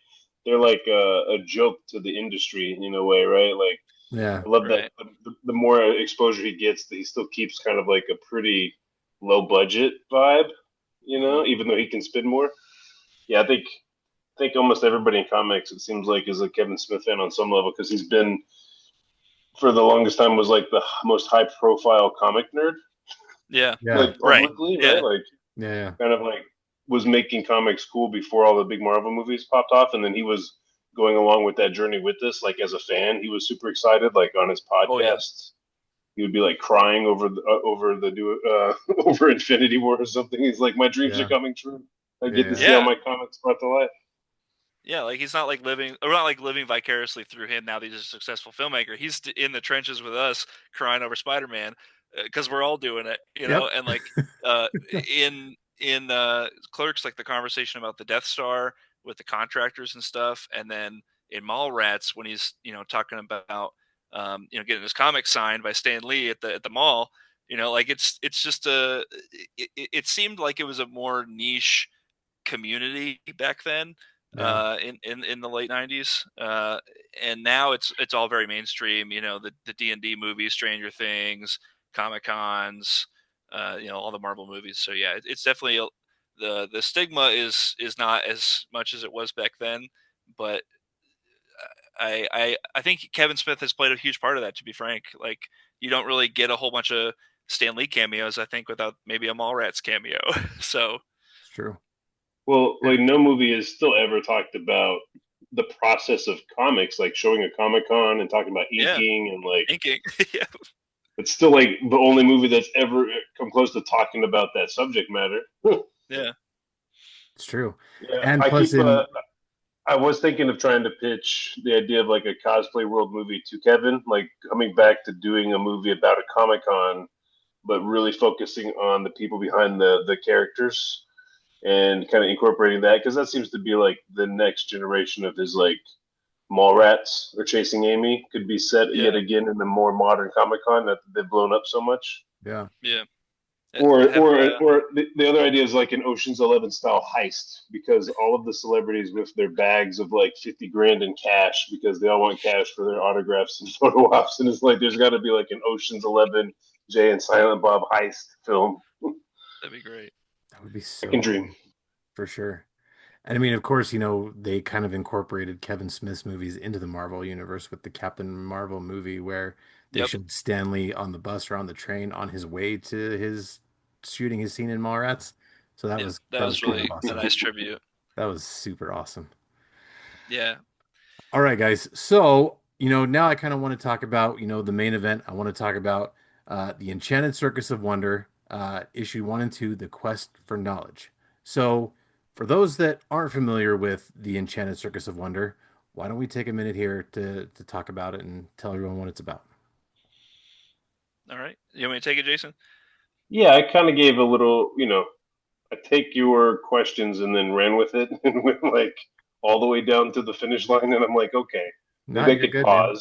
a joke to the industry in a way, right? Like yeah, I love that right. the more exposure he gets, he still keeps kind of like a pretty low budget vibe, Hmm. even though he can spend more. Yeah, I think almost everybody in comics it seems like is a Kevin Smith fan on some level because he's been for the longest time was like the most high profile comic nerd, Yeah, yeah, like right. publicly, right? Yeah, Like yeah, kind of like was making comics cool before all the big Marvel movies popped off, and then he was going along with that journey with us. Like as a fan, he was super excited. Like on his oh yeah, podcasts, he would be like crying over Infinity War or something. He's like, my dreams are yeah, coming true. I yeah, get to yeah, see all yeah. my comics brought to life. Yeah, like he's not like living, or not like living vicariously through him now that he's a successful filmmaker. He's in the trenches with us, crying over Spider-Man, because we're all doing it, yep, And like uh, in Clerks, like the conversation about the Death Star with the contractors and stuff, and then in Mallrats when he's talking about getting his comic signed by Stan Lee at the mall. Like it's just it seemed like it was a more niche community back then yeah, in the late 90s, and now it's all very mainstream. The D&D movies, Stranger Things, Comic Cons, all the Marvel movies. So yeah, it's definitely the stigma is not as much as it was back then, but I think Kevin Smith has played a huge part of that, to be frank. Like you don't really get a whole bunch of Stan Lee cameos, I think, without maybe a Mallrats cameo. So it's true. Well, Yeah, like no movie has still ever talked about the process of comics, like showing a Comic Con and talking about yeah, inking and like inking. Yeah, it's still like the only movie that's ever come close to talking about that subject matter. yeah. it's true. Yeah, And plus, I was thinking of trying to pitch the idea of like a cosplay world movie to Kevin, like coming back to doing a movie about a Comic Con, but really focusing on the people behind the characters and kind of incorporating that because that seems to be like the next generation of his like Mallrats or Chasing Amy could be set yet Yeah, again in the more modern Comic Con that they've blown up so much. yeah, yeah. Or Have the other idea is like an Ocean's 11 style heist because all of the celebrities with their bags of like 50 grand in cash because they all want cash for their autographs and photo ops and it's like there's got to be like an Ocean's 11 Jay and Silent Bob heist film. that'd be great. that would be I so can dream. cool for sure. And I mean, of course, they kind of incorporated Kevin Smith's movies into the Marvel universe with the Captain Marvel movie where they Yep. showed Stanley on the bus or on the train on his way to his shooting his scene in Mallrats. So Yeah, that that was was kind of really a awesome. nice tribute. That was super awesome. Yeah. All right, guys. So, now I kind of want to talk about, the main event. I want to talk about the Enchanted Circus of Wonder, issue 1 and 2, The Quest for Knowledge. So, for those that aren't familiar with the Enchanted Circus of Wonder, why don't we take a minute here to talk about it and tell everyone what it's about? All right. You want me to take it, Jason? Yeah, I kind of gave a little, I take your questions and then ran with it and went like all the way down to the finish line. And I'm like, okay, No, maybe I you're could good, man.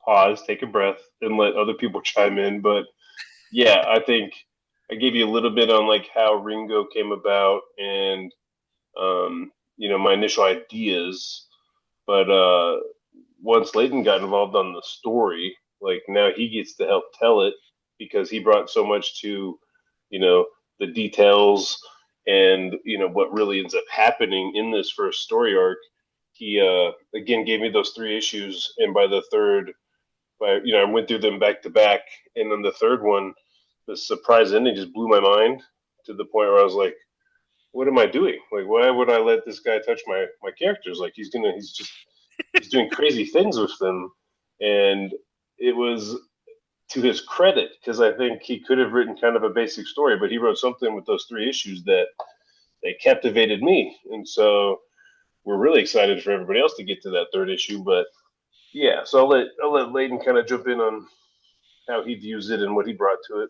pause, take a breath, and let other people chime in. But yeah, I think I gave you a little bit on like how Ringo came about and my initial ideas. But once Leighton got involved on the story, like now he gets to help tell it because he brought so much to, you know, the details and what really ends up happening in this first story arc. He again gave me those 3 issues, and by the third, I went through them back to back, and then the third one, the surprise ending just blew my mind to the point where I was like, "What am I doing? Like, why would I let this guy touch my characters? Like, he's doing crazy things with them." And it was to his credit because I think he could have written kind of a basic story, but he wrote something with those 3 issues that captivated me, and so we're really excited for everybody else to get to that third issue. But yeah, so I'll let Layden kind of jump in on how he views it and what he brought to it.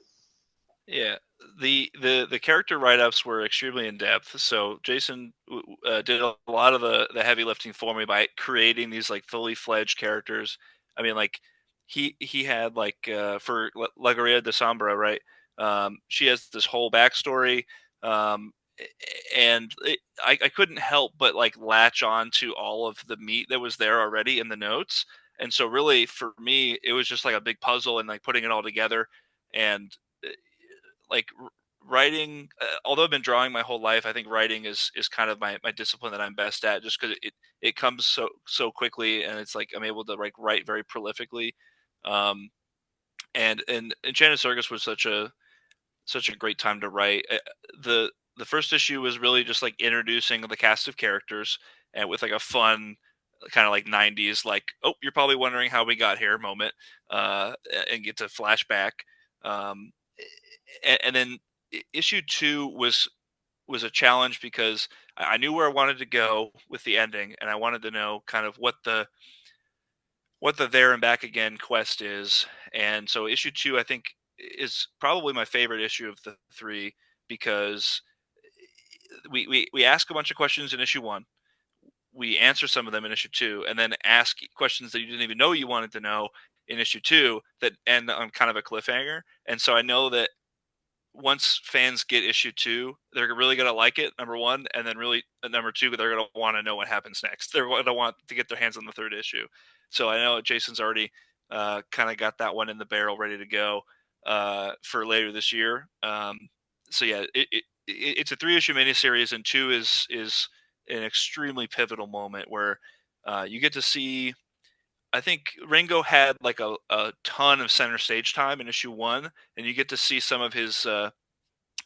Yeah. the character write-ups were extremely in depth. So Jason did a lot of the heavy lifting for me by creating these like fully fledged characters. I mean, like he had like for Lagaria de Sombra, right? She has this whole backstory, um, and I couldn't help but like latch on to all of the meat that was there already in the notes. And so really for me, it was just like a big puzzle and like putting it all together. And uh, like writing, although I've been drawing my whole life, I think writing is kind of my discipline that I'm best at, just because it comes so quickly, and it's like I'm able to like write very prolifically. um and Enchanted Circus was such a great time to write. The first issue was really just like introducing the cast of characters, and with like a fun kind of like 90s, like, oh, you're probably wondering how we got here moment, uh and get to flashback. um and then issue 2 was a challenge because I knew where I wanted to go with the ending, and I wanted to know kind of what the there and back again quest is. And so issue 2, I think, is probably my favorite issue of the 3, because we ask a bunch of questions in issue 1, we answer some of them in issue 2, and then ask questions that you didn't even know you wanted to know in issue 2 that end on kind of a cliffhanger. And so I know that once fans get issue 2, they're really going to like it, number one, and then really number two, they're going to want to know what happens next. They're going to want to get their hands on the third issue. So I know Jason's already kind of got that one in the barrel, ready to go for later this year. So yeah, it's a 3-issue miniseries, and 2 is an extremely pivotal moment where you get to see. I think Ringo had like a ton of center stage time in issue 1, and you get to see some of his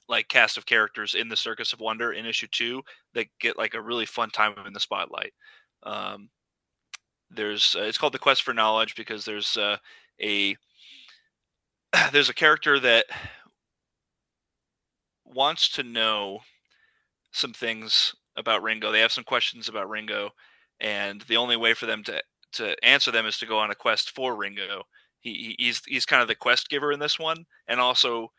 like cast of characters in the Circus of Wonder in issue 2 that get like a really fun time in the spotlight. Um, there's it's called the Quest for Knowledge because a there's a character that wants to know some things about Ringo. They have some questions about Ringo, and the only way for them to answer them is to go on a quest for Ringo. He's kind of the quest giver in this one, and also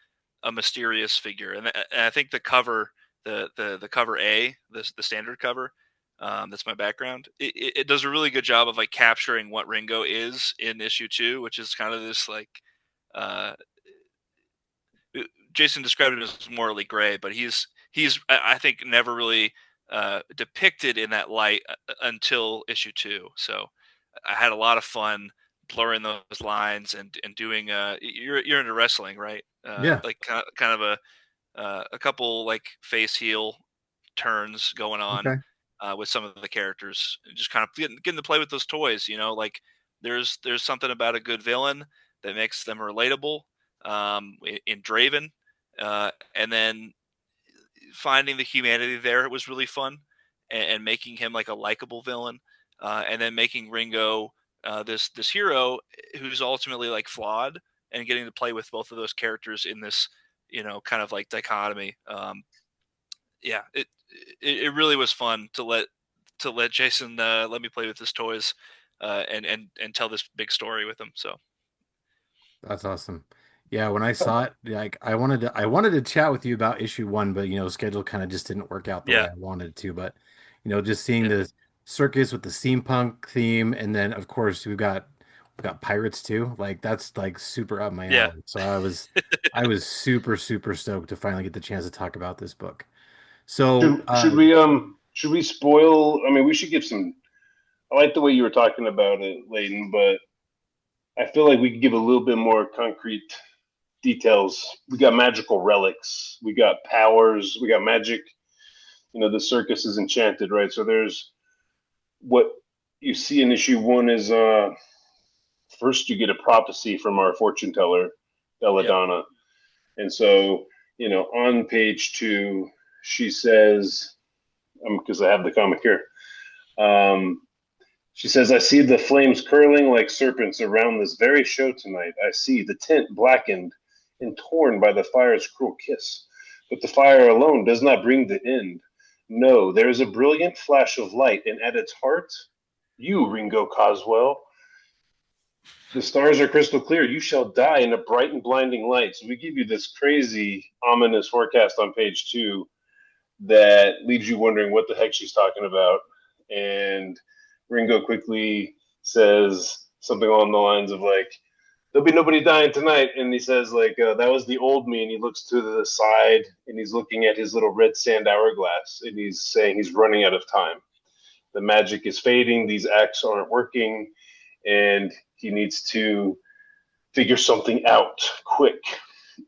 a mysterious figure. And I think the cover, the cover A, the standard cover, that's my background. It does a really good job of like capturing what Ringo is in issue 2, which is kind of this like uh, Jason described him as morally gray, but he's I think never really depicted in that light until issue 2. So I had a lot of fun blurring those lines and doing you're into wrestling, right? Yeah. Like kind of a couple like face heel turns going on Okay. with some of the characters, just kind of getting to play with those toys. You know, like there's something about a good villain that makes them relatable. In Draven, and then finding the humanity there was really fun, and making him like a likable villain, and then making Ringo this hero who's ultimately like flawed, and getting to play with both of those characters in this kind of like dichotomy. Yeah, it really was fun to let Jason let me play with his toys, and tell this big story with him. So That's awesome. Yeah, when I saw it, like I wanted to chat with you about issue 1, but schedule kind of just didn't work out the way yeah, I wanted it to. But just seeing yeah, the circus with the steampunk theme, and then of course we've got pirates too. Like that's like super up my yeah. alley. So I was super super stoked to finally get the chance to talk about this book. So Should we spoil? I mean, we should give some. I like the way you were talking about it, Layton, but I feel like we could give a little bit more concrete details. We got magical relics, we got powers, we got magic. The circus is enchanted, right? So there's what you see in issue 1 is first you get a prophecy from our fortune teller, Yep. Belladonna. And so, on page 2, she says, because I have the comic here, um, she says, I see the flames curling like serpents around this very show tonight. I see the tent blackened and torn by the fire's cruel kiss. But the fire alone does not bring the end. No, there is a brilliant flash of light, and at its heart, you, Ringo Coswell. The stars are crystal clear. You shall die in a bright and blinding light. So we give you this crazy, ominous forecast on page 2 that leaves you wondering what the heck she's talking about. And Ringo quickly says something along the lines of like, "There'll be nobody dying tonight." And he says like, "That was the old me." And he looks to the side and he's looking at his little red sand hourglass and he's saying he's running out of time. The magic is fading. These acts aren't working, and he needs to figure something out quick.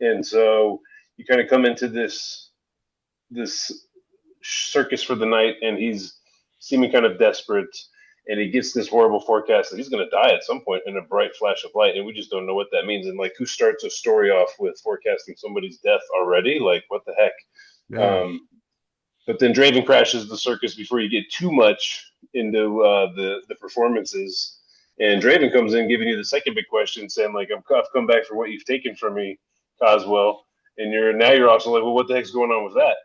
And so you kind of come into this circus for the night, and he's seeming kind of desperate. And he gets this horrible forecast that he's going to die at some point in a bright flash of light, and we just don't know what that means. And like, who starts a story off with forecasting somebody's death already? Like, what the heck? Yeah. But then Draven crashes the circus before you get too much into the performances. And Draven comes in giving you the second big question, saying like, "I've come back for what you've taken from me, Coswell." And you're also like, "Well, what the heck's going on with that?"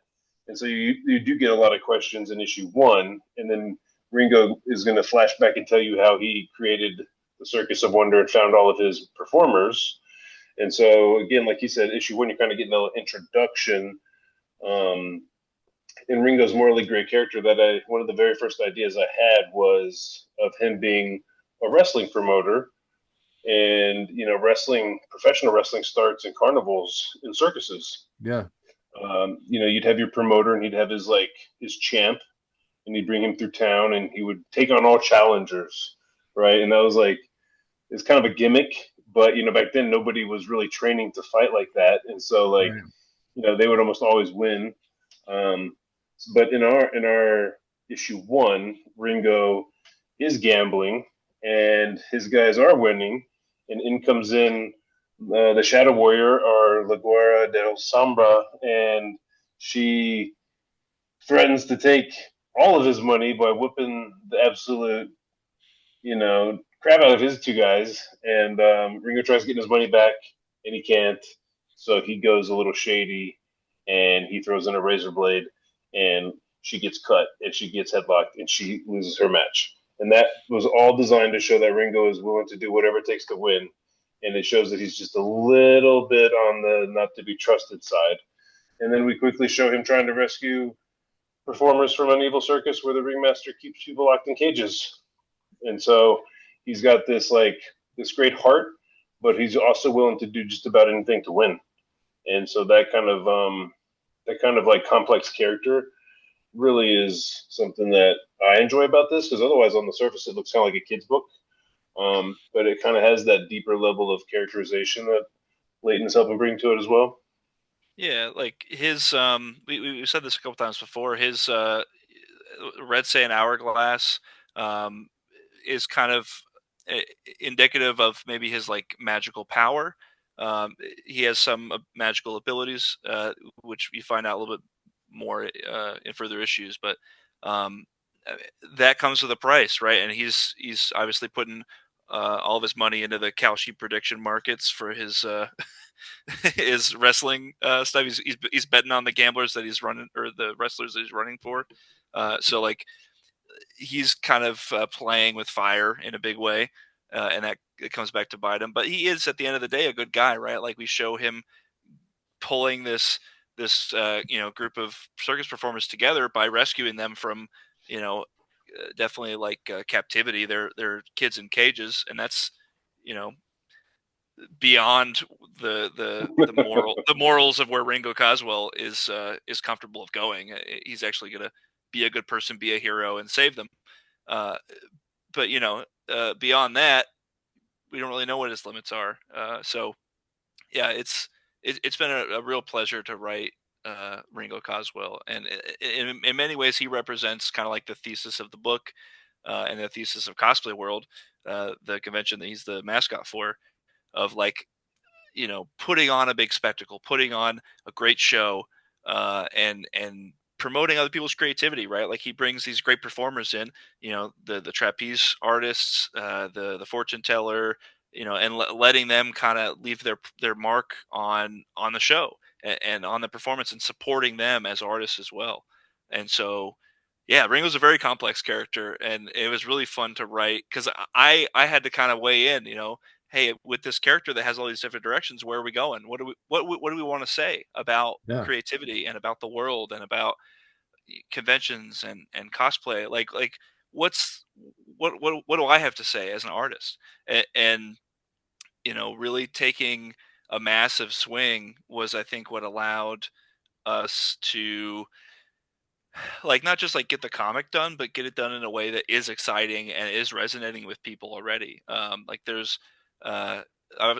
And so you do get a lot of questions in issue 1, and then Ringo is going to flash back and tell you how he created the Circus of Wonder and found all of his performers. And so again, like you said, issue 1, you're kind of getting an introduction. In Ringo's morally great character, that one of the very first ideas I had was of him being a wrestling promoter. And professional wrestling starts in carnivals and circuses. Yeah. You'd have your promoter, and he'd have his champ, and he'd bring him through town, and he would take on all challengers, right? And that was like, it's kind of a gimmick, but back then nobody was really training to fight like that, and so like, Right. they would almost always win. Um, but in our issue 1, Ringo is gambling, and his guys are winning, and in comes in the Shadow Warrior, or La Guerra del Sombra, and she threatens to take all of his money by whipping the absolute, crap out of his 2 guys. And Ringo tries getting his money back, and he can't. So he goes a little shady, and he throws in a razor blade, and she gets cut, and she gets headlocked, and she loses her match. And that was all designed to show that Ringo is willing to do whatever it takes to win. And it shows that he's just a little bit on the not to be trusted side. And then we quickly show him trying to rescue performers from an evil circus where the ringmaster keeps people locked in cages. And so he's got this great heart, but he's also willing to do just about anything to win. And so that kind of like complex character really is something that I enjoy about this, because otherwise on the surface it looks kind of like a kid's book. But it kind of has that deeper level of characterization that Leighton is helping bring to it as well. Yeah, like his we said this a couple times before. His Red Sand Hourglass um, is kind of uh, indicative of maybe his like magical power. He has some magical abilities, which you find out a little bit more in further issues. But um, uh, that comes with a price, right? And he's obviously putting all of his money into the cow sheep prediction markets for his his wrestling stuff. He's betting on the gamblers that he's running, or the wrestlers that he's running for. So like he's kind of playing with fire in a big way, and that it comes back to bite him. But he is at the end of the day a good guy, right? Like we show him pulling this group of circus performers together by rescuing them from definitely like captivity. They're kids in cages, and that's you know beyond the morals of where Ringo Coswell is comfortable of going. He's actually going to be a good person, be a hero, and save them. Uh, but beyond that, we don't really know what his limits are. So yeah, it's been a real pleasure to write Ringo Coswell, and in many ways he represents kind of like the thesis of the book and the thesis of Cosplay World, the convention that he's the mascot for, of like putting on a big spectacle, putting on a great show, and promoting other people's creativity, right? Like he brings these great performers in, the trapeze artists, the fortune teller, and letting them kind of leave their mark on the show and on the performance, and supporting them as artists as well. And so, Yeah, Ringo's a very complex character, and it was really fun to write because I had to kind of weigh in, hey, with this character that has all these different directions, where are we going? What do we want to say about Yeah. creativity and about the world and about conventions and cosplay? Like what's what do I have to say as an artist? And really taking a massive swing was, I think, what allowed us to like not just like get the comic done, but get it done in a way that is exciting and is resonating with people already. Like there's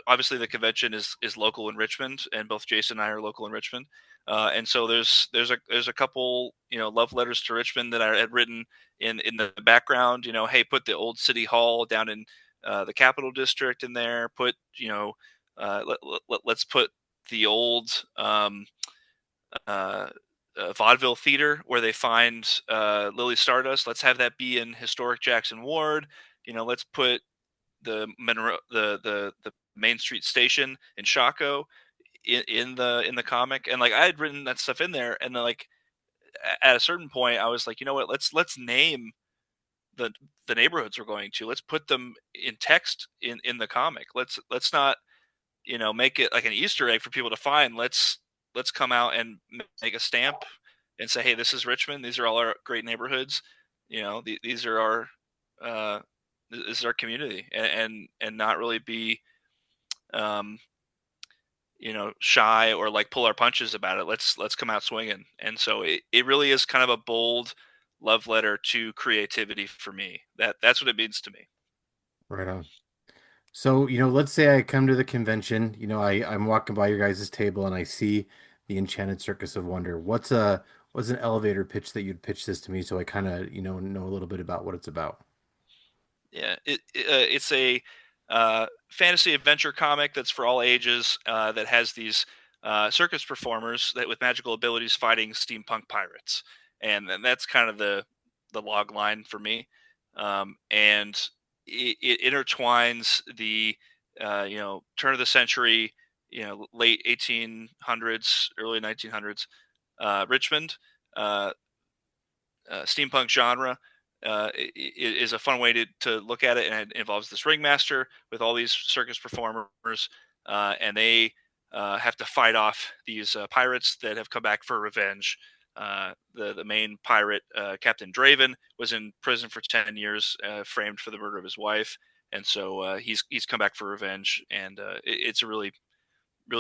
obviously the convention is local in Richmond, and both Jason and I are local in Richmond. And so there's a couple love letters to Richmond that I had written in the background. Hey, put the old city hall down in the Capital District in there. Put let's put the old uh, vaudeville theater where they find Lily Stardust. Let's have that be in historic Jackson Ward. Let's put the Monroe, the Main Street station in Shaco in the comic. And like I had written that stuff in there, and then like at a certain point, I was like, you know what? Let's name the the neighborhoods we're going to. Let's put them in text in the comic. Let's not make it like an Easter egg for people to find. Let's come out and make a stamp and say, hey, this is Richmond. These are all our great neighborhoods. These are our uh, this is our community, and not really be um, shy or like pull our punches about it. Let's come out swinging. And so it really is kind of a bold love letter to creativity for me. That's what it means to me. Right on. So, let's say I come to the convention, I'm walking by your guys' table and I see the Enchanted Circus of Wonder. What's an elevator pitch that you'd pitch this to me so I kind of, know a little bit about what it's about? Yeah, it's a fantasy adventure comic that's for all ages. That has these circus performers that with magical abilities fighting steampunk pirates, and that's kind of the log line for me. And it intertwines the turn of the century, late 1800s, early 1900s Richmond. Uh, Steampunk genre is a fun way to look at it, and it involves this ringmaster with all these circus performers, and they have to fight off these pirates that have come back for revenge. The main pirate, Captain Draven, was in prison for 10 years, framed for the murder of his wife, and so he's come back for revenge, and it's a really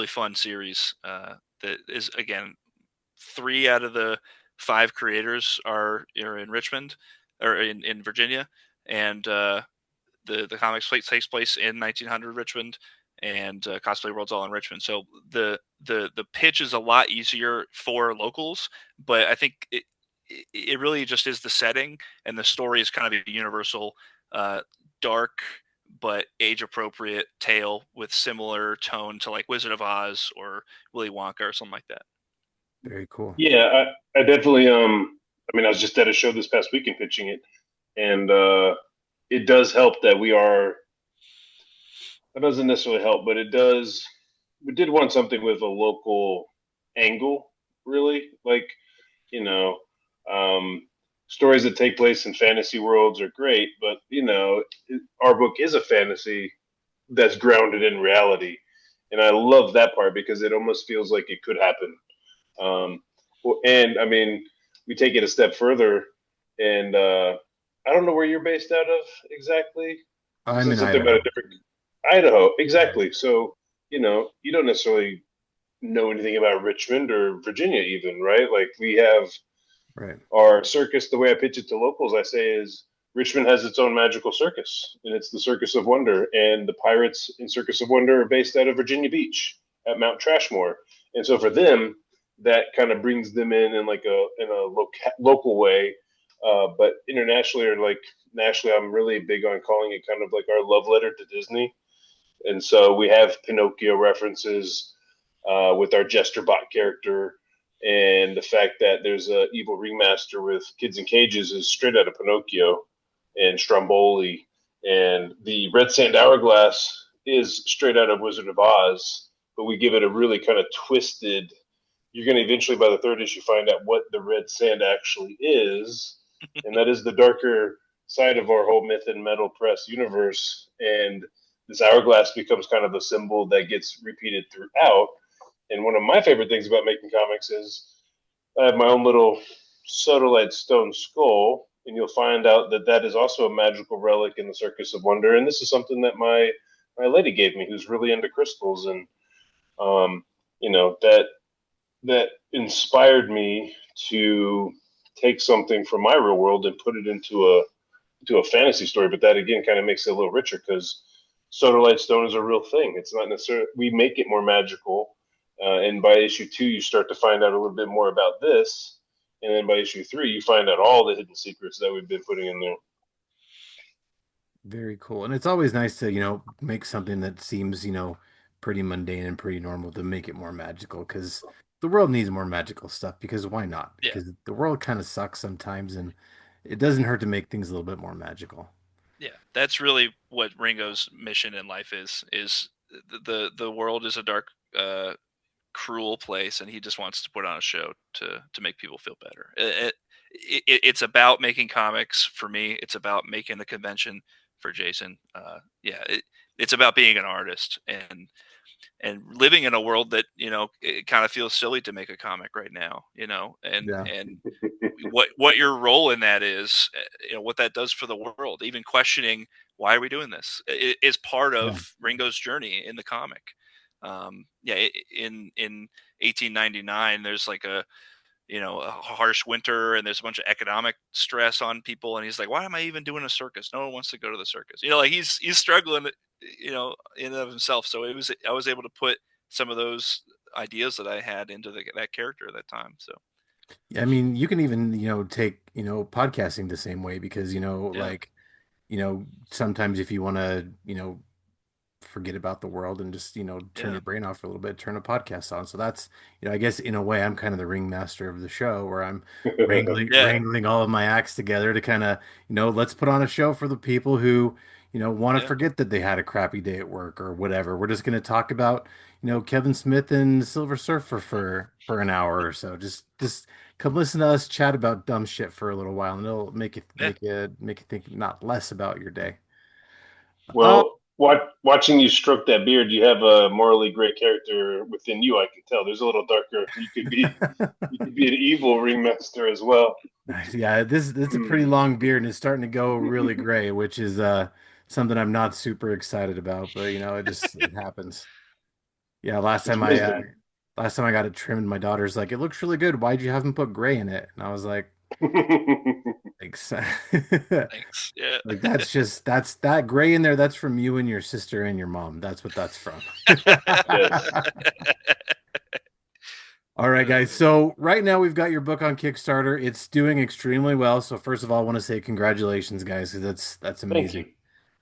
fun series that is, again, 3 out of the 5 creators are in Richmond or in Virginia, and the comics takes place in 1900 Richmond, and Cosplay World's all in Richmond. So the pitch is a lot easier for locals, but I think it really just is the setting, and the story is kind of a universal, dark but age appropriate tale with similar tone to like Wizard of Oz or Willy Wonka or something like that. Very cool. Yeah, I definitely I mean I was just at a show this past weekend pitching it, and it does help that that doesn't necessarily help, but it does. We did want something with a local angle, really. Like, you know, um, stories that take place in fantasy worlds are great, but our book is a fantasy that's grounded in reality, and I love that part because it almost feels like it could happen. Um, and I mean, we take it a step further, and I don't know where you're based out of exactly. You I'm said in something about a Idaho. different Idaho, exactly. So you don't necessarily know anything about Richmond or Virginia, even, right? Like we have Right. our circus. The way I pitch it to locals, I say is Richmond has its own magical circus, and it's the Circus of Wonder. And the pirates in Circus of Wonder are based out of Virginia Beach at Mount Trashmore. And so for them, that kind of brings them in like local way. But internationally or like nationally, I'm really big on calling it kind of like our love letter to Disney. And so we have Pinocchio references with our Jester Bot character, and the fact that there's a evil ringmaster with kids in cages is straight out of Pinocchio and Stromboli, and the Red Sand Hourglass is straight out of Wizard of Oz, but we give it a really kind of twisted. You're going to eventually, by the third issue, find out what the red sand actually is, and that is the darker side of our whole myth and metal press universe. And this hourglass becomes kind of a symbol that gets repeated throughout. And one of my favorite things about making comics is I have my own little sodalite stone skull, and you'll find out that that is also a magical relic in the Circus of Wonder. And this is something that my lady gave me, who's really into crystals, and um, that inspired me to take something from my real world and put it into a fantasy story. But that again kind of makes it a little richer because sodalite stone is a real thing. It's not necessarily we make it more magical. And by issue 2, you start to find out a little bit more about this, and then by issue 3, you find out all the hidden secrets that we've been putting in there. Very cool. And it's always nice to, make something that seems, pretty mundane and pretty normal to make it more magical because the world needs more magical stuff because why not? Yeah, Because the world kind of sucks sometimes and it doesn't hurt to make things a little bit more magical. yeah. That's really what Ringo's mission in life is the world is a dark, cruel place, and he just wants to put on a show to make people feel better. It's about making comics for me. It's about making the convention for Jason. Yeah, it's about being an artist and living in a world that it kind of feels silly to make a comic right now. Yeah. And what your role in that is, what that does for the world. Even questioning why are we doing this is part Yeah. of Ringo's journey in the comic. Yeah, in 1899, there's like a harsh winter, and there's a bunch of economic stress on people, and he's like, why am I even doing a circus? No one wants to go to the circus. Like he's struggling, in and of himself. So I was able to put some of those ideas that I had into that character at that time. So Yeah, I mean, you can even, take, podcasting the same way because, yeah, like, sometimes if you want to, forget about the world and just, turn yeah, your brain off for a little bit, turn a podcast on. So that's, I guess in a way I'm kind of the ringmaster of the show where I'm yeah, wrangling all of my acts together to kind of, let's put on a show for the people who, want to yeah. forget that they had a crappy day at work or whatever. We're just going to talk about, Kevin Smith and Silver Surfer for an hour or so. Just come listen to us chat about dumb shit for a little while and it'll Yeah. make you think not less about your day. Uh, Well, watching you stroke that beard, you have a morally great character within you. I can tell. There's a little darker. You could be an evil ringmaster as well. Nice. Yeah, this it's a pretty long beard and it's starting to go really gray, which is something I'm not super excited about, but it happens. Yeah, It's wisdom. last time I got it trimmed, my daughter's like, "It looks really good. Why'd you have him put gray in it?" And I was like, "Thanks." Thanks. Yeah. Like that's that gray in there, that's from you and your sister and your mom. That's what that's from. Yes. All right, guys. So right now we've got your book on Kickstarter. It's doing extremely well. So first of all, I want to say congratulations, guys, because that's Thank amazing. you.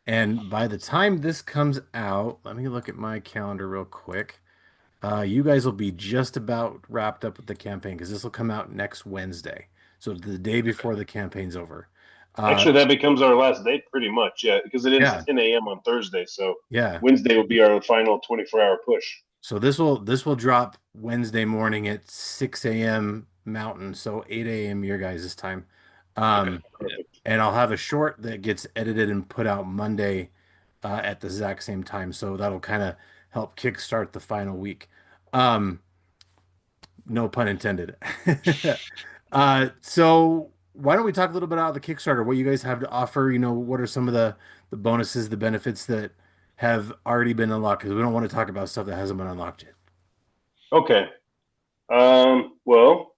And by the time this comes out, let me look at my calendar real quick. You guys will be just about wrapped up with the campaign because this will come out next Wednesday. So the day Okay. before the campaign's over. Actually, that becomes our last day pretty much. Yeah, because it ends Yeah, at 10 a.m. on Thursday. So yeah. Wednesday will be our final 24-hour push. So this will drop Wednesday morning at 6 a.m. Mountain, so 8 a.m. your guys' time. Okay. Um, Yeah. Perfect. and I'll have a short that gets edited and put out Monday at the exact same time. So that'll kind of help kickstart the final week. Um, no pun intended. So why don't we talk a little bit about the Kickstarter, what you guys have to offer? What are some of the bonuses, the benefits that have already been unlocked? Because we don't want to talk about stuff that hasn't been unlocked yet. Okay. Well,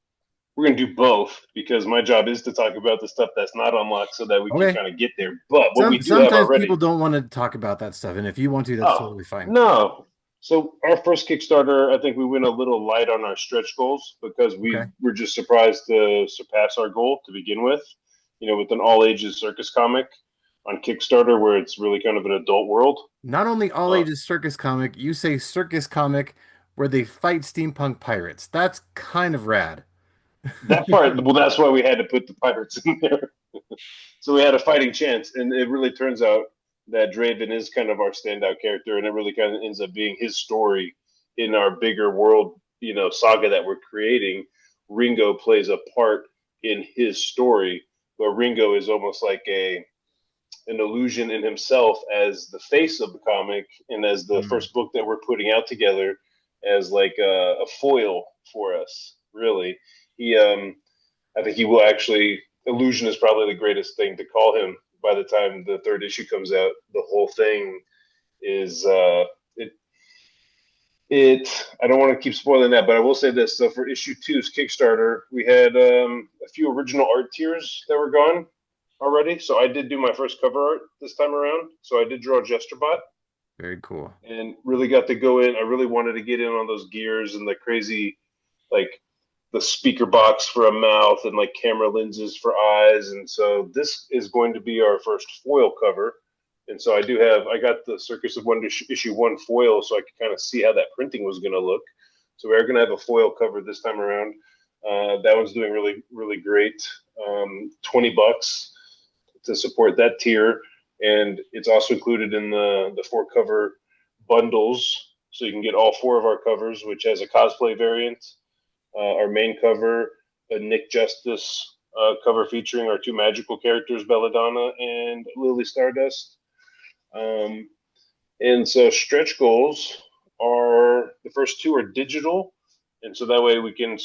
we're gonna do both because my job is to talk about the stuff that's not unlocked so that we can Okay. kind of get there. But what we do have Sometimes people already. don't want to talk about that stuff, and if you want to, that's Oh totally fine. no. So our first Kickstarter, I think we went a little light on our stretch goals because we Okay. were just surprised to surpass our goal to begin with. With an all ages circus comic on Kickstarter where it's really kind of an adult world. Not only all Uh, ages circus comic, you say circus comic where they fight steampunk pirates. That's kind of rad. that part, well, that's why we had to put the pirates in there. So we had a fighting chance, and it really turns out that Draven is kind of our standout character, and it really kind of ends up being his story in our bigger world, saga that we're creating. Ringo plays a part in his story, but Ringo is almost like an illusion in himself as the face of the comic and as the Mm. first book that we're putting out together as like a foil for us. Really, he I think he will actually. Illusion is probably the greatest thing to call him. By the time the third issue comes out, the whole thing is it. I don't want to keep spoiling that, but I will say this. So for issue two's Kickstarter, we had a few original art tiers that were gone already. So I did do my first cover art this time around. So I did draw Jesterbot Very cool. and really got to go in. I really wanted to get in on those gears and the crazy, like the speaker box for a mouth and like camera lenses for eyes. And so this is going to be our first foil cover. And so I got the Circus of Wonder issue one foil so I could kind of see how that printing was going to look. So we're going to have a foil cover this time around. That one's doing really, really great. $20 to support that tier. And it's also included in the 4 cover bundles. So you can get all 4 of our covers, which has a cosplay variant, our main cover, a Nick Justice cover featuring our 2 magical characters, Belladonna and Lily Stardust. And so stretch goals are the first 2 are digital, and so that way we can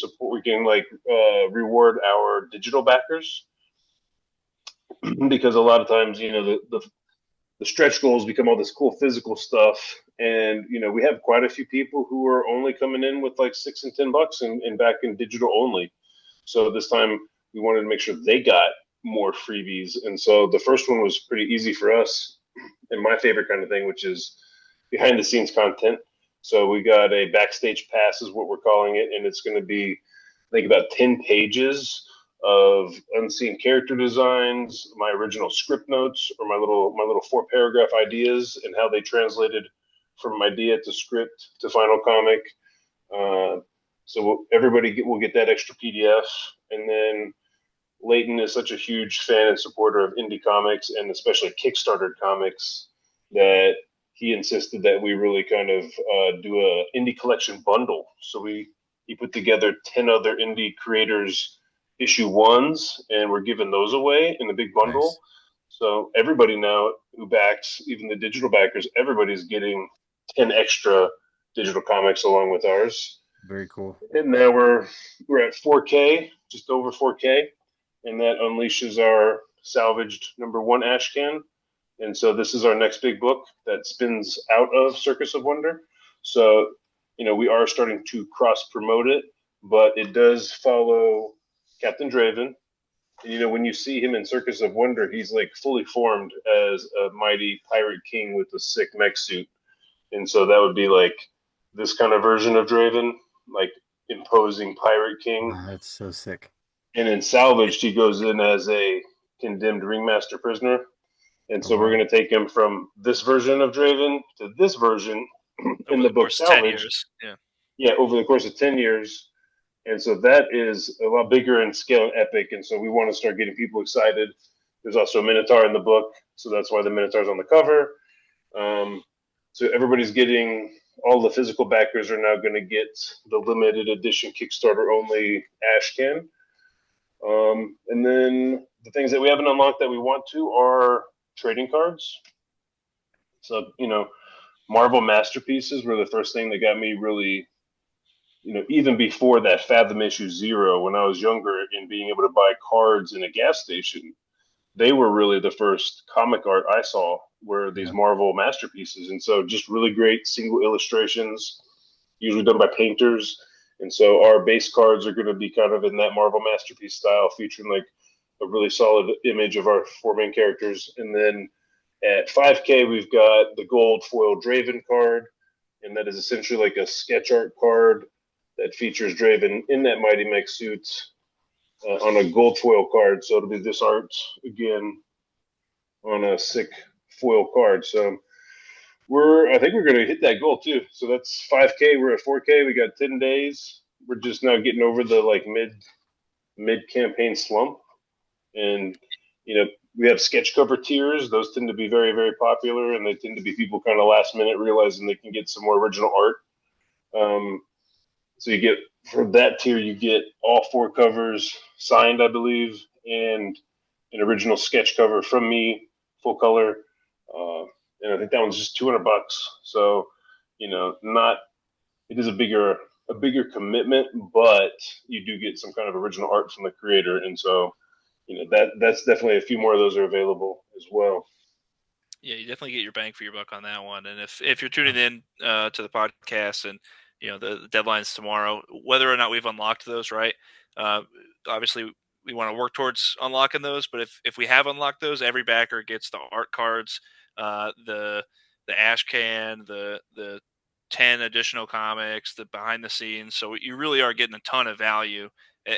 reward our digital backers because a lot of times the stretch goals become all this cool physical stuff, and we have quite a few people who are only coming in with like $6 and $10 and back in digital only. So this time we wanted to make sure they got more freebies, and so the first one was pretty easy for us and my favorite kind of thing, which is behind the scenes content. So we got a backstage pass is what we're calling it, and it's going to be I think about 10 pages of unseen character designs, my original script notes, or my little 4-paragraph ideas and how they translated from idea to script to final comic. So everybody will get that extra PDF, and then Leighton is such a huge fan and supporter of indie comics and especially Kickstarter comics that he insisted that we really kind of do a indie collection bundle. So he put together 10 other indie creators issue ones, and we're giving those away in the big bundle. Nice. So everybody now who backs, even the digital backers, everybody's getting 10 extra digital comics along with ours. Very cool. And now we're at 4K, just over 4K, and that unleashes our salvaged #1 Ashcan. And so this is our next big book that spins out of Circus of Wonder. So, we are starting to cross promote it, but it does follow Captain Draven. And, when you see him in Circus of Wonder, he's like fully formed as a mighty pirate king with a sick mech suit. And so that would be like this kind of version of Draven, like imposing pirate king. Wow, that's so sick. And in Salvaged, he goes in as a condemned ringmaster prisoner. And Oh, so we're wow. going to take him from this version of Draven to this version in Over the the book course of 10 Salvaged. years. Yeah. Yeah, over the course of 10 years. And so that is a lot bigger in scale and epic. And so we want to start getting people excited. There's also a Minotaur in the book. So that's why the Minotaur's on the cover. So everybody's getting, all the physical backers are now going to get the limited edition Kickstarter only Ashcan. And then the things that we haven't unlocked that we want to are trading cards. So, Marvel Masterpieces were the first thing that got me really, even before that Fathom issue 0, when I was younger and being able to buy cards in a gas station, they were really the first comic art I saw were these Yeah. Marvel Masterpieces. And so just really great single illustrations, usually done by painters. And so our base cards are going to be kind of in that Marvel Masterpiece style, featuring like a really solid image of our 4 main characters. And then at 5K, we've got the gold foil Draven card, and that is essentially like a sketch art card that features Draven in that Mighty Mech suit on a gold foil card. So it'll be this art again on a sick foil card. So I think we're going to hit that goal too. So that's 5K. We're at 4K. We got 10 days. We're just now getting over the like mid campaign slump, and we have sketch cover tiers. Those tend to be very, very popular, and they tend to be people kind of last minute realizing they can get some more original art. So you get, for that tier, you get all 4 covers signed, I believe, and an original sketch cover from me, full color, and I think that one's just $200. So, not it is a bigger commitment, but you do get some kind of original art from the creator, and so that's definitely a few more of those are available as well. Yeah, you definitely get your bang for your buck on that one. And if you're tuning in to the podcast and the deadline's tomorrow, whether or not we've unlocked those, right? Uh, Obviously, we want to work towards unlocking those. But if we have unlocked those, every backer gets the art cards, the ash can, the 10 additional comics, the behind the scenes. So you really are getting a ton of value. And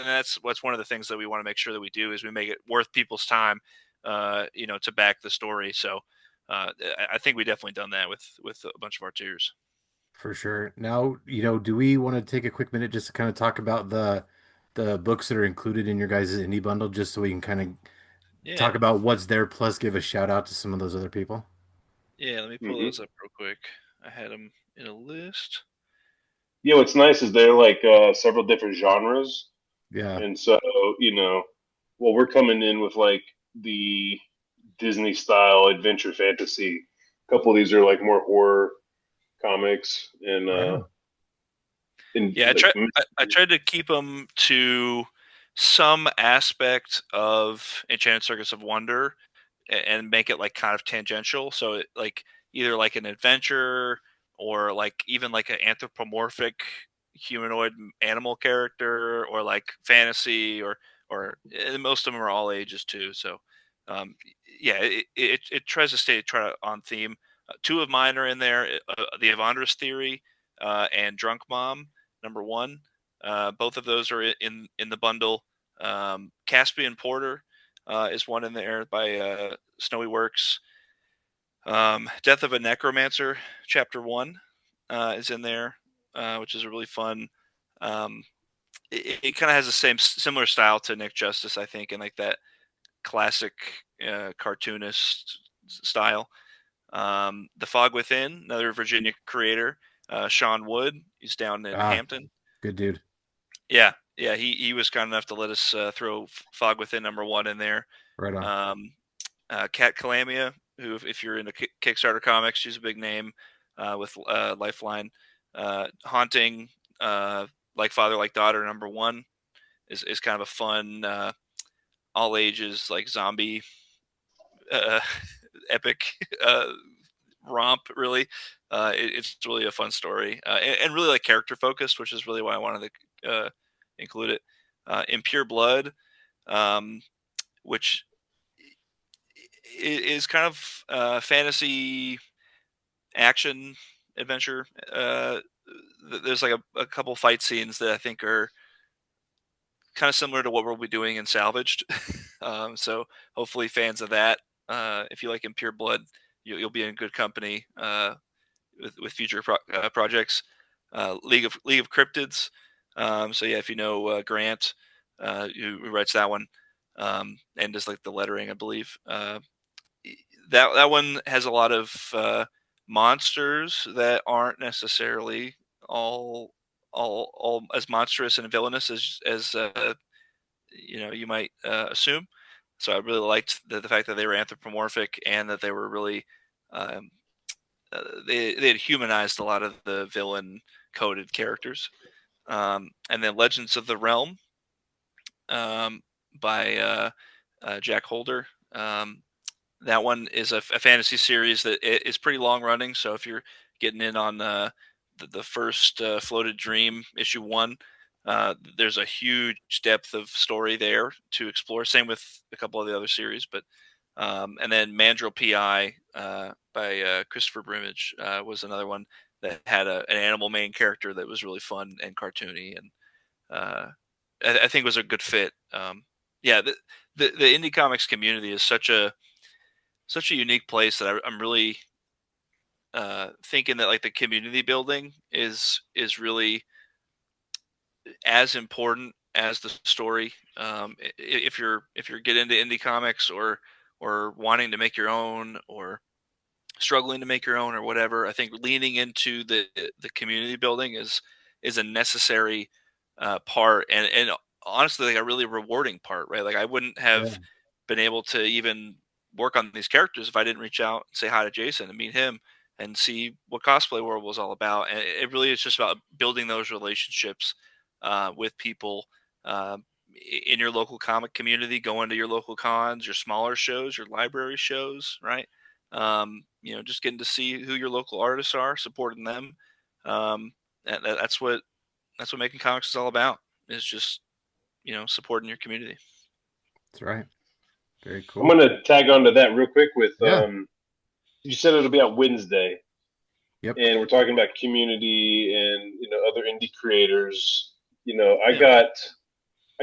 that's what's one of the things that we want to make sure that we do is we make it worth people's time to back the story. So I think we definitely done that with a bunch of our tiers. For sure. Now, do we want to take a quick minute just to kind of talk about the books that are included in your guys' indie bundle, just so we can kind of talk Yeah, about what's there, plus give a shout out to some of those other people? yeah. Let me pull Hmm. those up real quick. I had them in a list. Yeah, what's nice is they're like several different genres, Yeah. and so well, we're coming in with like the Disney style adventure fantasy. A couple of these are like more horror comics, and Right on. Yeah, like I tried to keep them to some aspect of Enchanted Circus of Wonder and make it like kind of tangential. So like either like an adventure or like even like an anthropomorphic humanoid animal character or like fantasy or and most of them are all ages too. So um, yeah, it tries to stay on theme. Two of mine are in there: the Evandris Theory and Drunk Mom #1. Both of those are in the bundle. Caspian Porter is one in there by Snowy Works. Death of a Necromancer, Chapter 1, is in there, which is a really fun. Um, it kind of has the similar style to Nick Justice, I think, and like that classic cartoonist style. The Fog Within, another Virginia creator, Sean Wood. He's down in Ah, Hampton. good dude. Yeah, yeah. He was kind enough to let us throw Fog Within #1 in there. Right on. Cat Calamia, who, if you're into Kickstarter comics, she's a big name with Lifeline. Haunting, like Father, like Daughter, #1 is kind of a fun, all ages, like zombie uh, epic romp, really. It's really a fun story and really like character focused, which is really why I wanted to include it. In Pure Blood, um, which is kind of fantasy action adventure. There's like a couple fight scenes that I think are kind of similar to what we'll be doing in Salvaged. So hopefully fans of that, if you like In Pure Blood, you'll be in good company with future projects. League of Cryptids. So yeah, if you know Grant, who writes that one, and does like the lettering, I believe. That one has a lot of monsters that aren't necessarily all all as monstrous and villainous as you might assume. So I really liked the fact that they were anthropomorphic and that they were really um, they had humanized a lot of the villain coded characters. And then Legends of the Realm um, by Jack Holder. That one is a fantasy series that is pretty long running. So if you're getting in on the first Floated Dream issue 1, there's a huge depth of story there to explore. Same with a couple of the other series, but and then Mandrill PI by Christopher Brimage was another one that had an animal main character that was really fun and cartoony, and uh, I think was a good fit. Yeah, the indie comics community is such a unique place that I'm really thinking that like the community building is really as important as the story. If you're getting into indie comics or wanting to make your own or struggling to make your own or whatever, I think leaning into the community building is a necessary part and honestly like a really rewarding part, right? Like I wouldn't have Yeah. been able to even work on these characters if I didn't reach out and say hi to Jason and meet him and see what Cosplay World was all about. And it really is just about building those relationships with people in your local comic community, going to your local cons, your smaller shows, your library shows, right? Just getting to see who your local artists are, supporting them. That's what making comics is all about. Is just supporting your community. That's right. Very I'm cool. going to tag on to that real quick with Yeah. you said it'll be out Wednesday, Yep. and we're talking about community and other indie creators. I Yeah.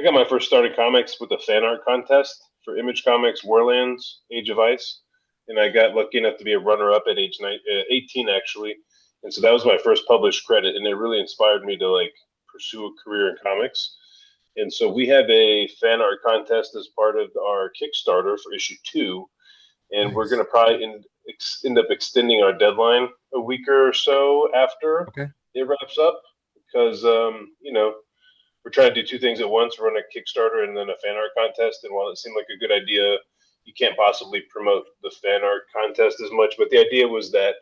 got my first start in comics with a fan art contest for Image Comics Warlands Age of Ice, and I got lucky enough to be a runner up at age 18 actually, and so that was my first published credit, and it really inspired me to like pursue a career in comics. And so we have a fan art contest as part of our Kickstarter for issue 2, and we're going Nice. to probably end up extending our deadline a week or so after Okay. it wraps up because we're trying to do two things at once: run a Kickstarter and then a fan art contest. And while it seemed like a good idea, you can't possibly promote the fan art contest as much. But the idea was that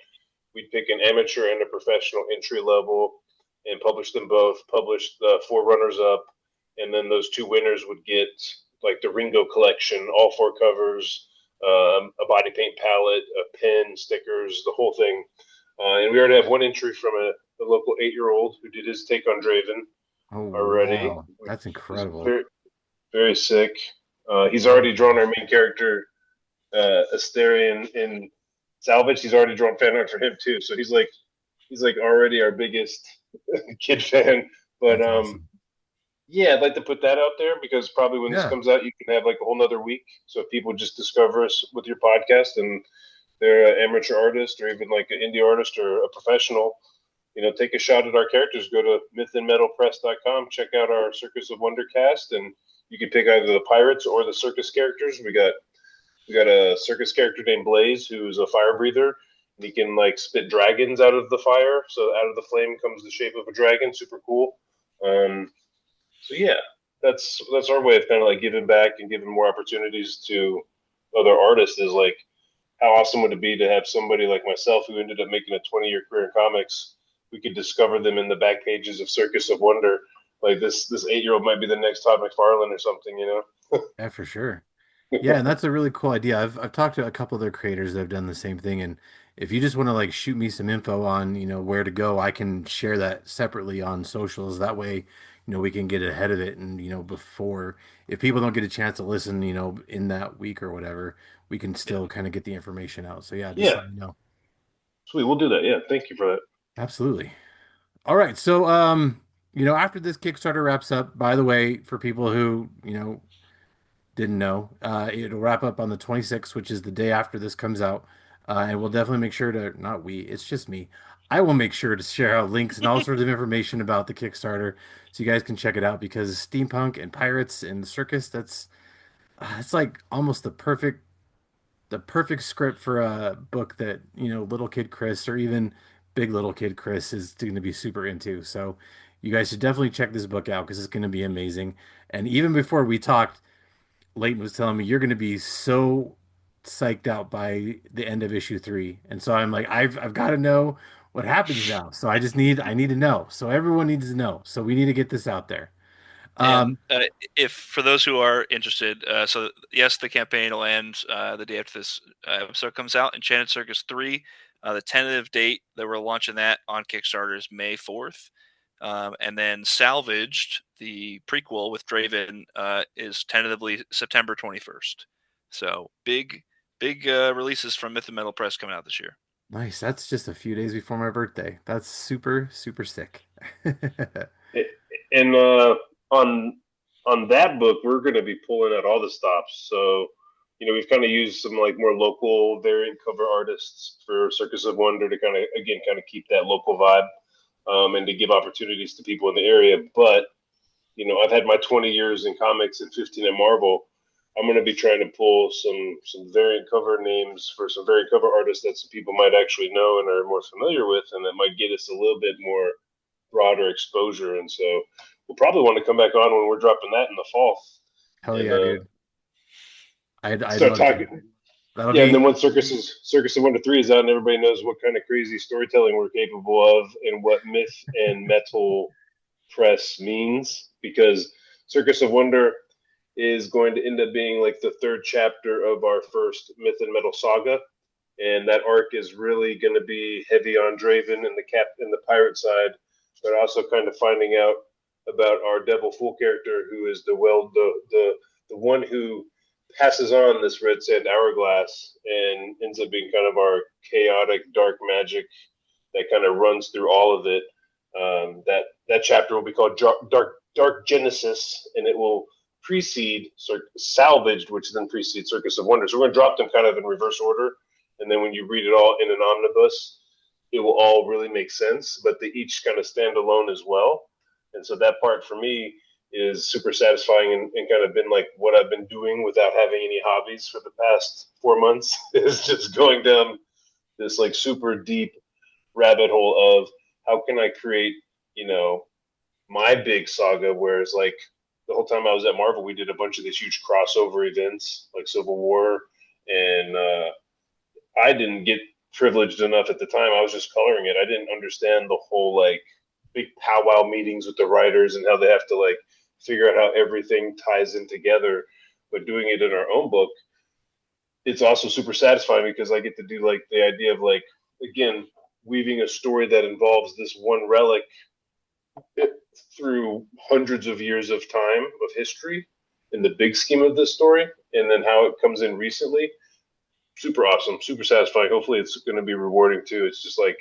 we'd pick an amateur and a professional entry level and publish them both, publish the 4 runners up, and then those 2 winners would get like the Ringo collection, all 4 covers, a body paint palette, a pen, stickers, the whole thing. And we already have one entry from a local 8-year-old who did his take on Draven Oh, already, wow. which That's is incredible. very, very sick. He's Very already drawn cool. our main character, Asterion, in Salvage. He's already drawn fan art for him too. So he's like already our biggest kid fan. But That's awesome. yeah, I'd like to put that out there because probably when this Yeah. comes out, you can have like a whole nother week. So if people just discover us with your podcast and they're an amateur artist or even like an indie artist or a professional, take a shot at our characters. Go to mythandmetalpress.com, check out our Circus of Wonder cast, and you can pick either the pirates or the circus characters. We got a circus character named Blaze who's a fire breather. And he can like spit dragons out of the fire, so out of the flame comes the shape of a dragon. Super cool. So yeah, that's our way of kind of like giving back and giving more opportunities to other artists. Is like how awesome would it be to have somebody like myself who ended up making a 20-year career in comics? We could discover them in the back pages of Circus of Wonder. Like this 8-year-old might be the next Todd McFarlane or something. Yeah, for sure. Yeah, and that's a really cool idea. I've talked to a couple other creators that have done the same thing, and if you just want to like shoot me some info on, where to go, I can share that separately on socials. That way, we can get ahead of it and, before if people don't get a chance to listen, in that week or whatever, we can Yeah, still kind of get the information out. So yeah, just yeah, let me know. sweet. We'll do that. Yeah, thank you for that. Absolutely. All right. So after this Kickstarter wraps up, by the way, for people who, didn't know. It'll wrap up on the 26th, which is the day after this comes out. And we'll definitely make sure to, not we, it's just me. I will make sure to share out links and all sorts of information about the Kickstarter so you guys can check it out because steampunk and pirates and the circus, it's like almost the perfect script for a book that, little kid Chris or even big little kid Chris is going to be super into. So you guys should definitely check this book out because it's going to be amazing. And even before we talked, Leighton was telling me you're going to be so psyched out by the end of issue 3, and so I'm like, I've got to know what happens now. So I need to know. So everyone needs to know. So we need to get this out there. And Um, if for those who are interested, so yes, the campaign will end the day after this episode comes out. Enchanted Circus 3, the tentative date that we're launching that on Kickstarter is May 4th. And then Salvaged, the prequel with Draven, is tentatively September 21st. So big releases from Myth and Metal Press coming out this year. nice. That's just a few days before my birthday. That's super super sick. And on that book, we're going to be pulling out all the stops. So we've kind of used some like more local variant cover artists for Circus of Wonder to kind of keep that local vibe, and to give opportunities to people in the area. But I've had my 20 years in comics and 15 at Marvel. I'm going to be trying to pull some variant cover names for some variant cover artists that some people might actually know and are more familiar with, and that might get us a little bit more broader exposure. And so we'll probably want to come back on when we're dropping that in the fall. Hell And yeah, dude. I'd start love to. talking. That'll Yeah, and then be once Circus of Wonder 3 is out and everybody knows what kind of crazy storytelling we're capable of and what myth and metal press means, because Circus of Wonder is going to end up being like the third chapter of our first myth and metal saga. And that arc is really going to be heavy on Draven and the pirate side, but also kind of finding out about our Devil Fool character, who is the one who passes on this red sand hourglass and ends up being kind of our chaotic dark magic that kind of runs through all of it. That chapter will be called Dark Genesis, and it will precede Salvaged, which then precedes Circus of Wonder. So we're going to drop them kind of in reverse order, and then when you read it all in an omnibus, it will all really make sense. But they each kind of stand alone as well, and so that part for me is super satisfying and kind of been like what I've been doing without having any hobbies for the past 4 months is just going down this like super deep rabbit hole of how can I create, my big saga. Whereas like the whole time I was at Marvel, we did a bunch of these huge crossover events like Civil War, and I didn't get privileged enough at the time. I was just coloring it. I didn't understand the whole like big powwow meetings with the writers and how they have to like figure out how everything ties in together. But doing it in our own book, it's also super satisfying because I get to do like the idea of like, again, weaving a story that involves this one relic through hundreds of years of time of history in the big scheme of this story, and then how it comes in recently. Super awesome, super satisfying. Hopefully it's going to be rewarding too. It's just like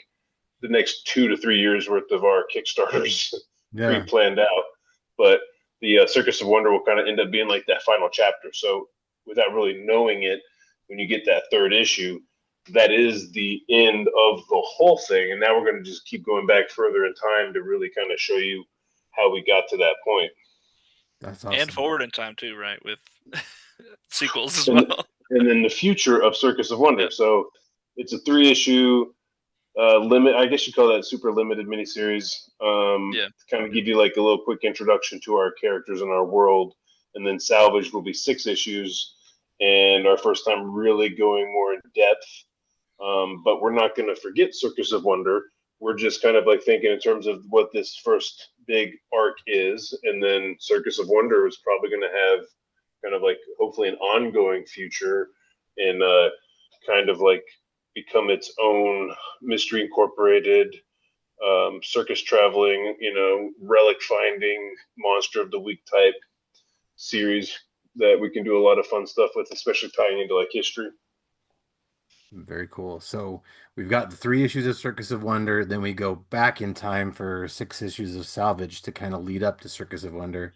the next 2 to 3 years worth of our Kickstarters yeah. pre-planned out. But the Circus of Wonder will kind of end up being like that final chapter. So without really knowing it, when you get that third issue, that is the end of the whole thing. And now we're going to just keep going back further in time to really kind of show you how we got to that point. That's And awesome. forward in time too, right? With sequels as And, well. and then the future of Circus of Wonder. Yep. So it's a 3 issue limit. I guess you call that super limited miniseries. Yeah. To kind of give you like a little quick introduction to our characters and our world. And then Salvaged will be 6 issues, and our first time really going more in depth. But we're not going to forget Circus of Wonder. We're just kind of like thinking in terms of what this first big arc is, and then Circus of Wonder is probably going to have kind of like hopefully an ongoing future and kind of like become its own Mystery Incorporated circus traveling, relic finding, monster of the week type series that we can do a lot of fun stuff with, especially tying into like history. Very cool. So we've got the 3 issues of Circus of Wonder, then we go back in time for 6 issues of Salvage to kind of lead up to Circus of Wonder,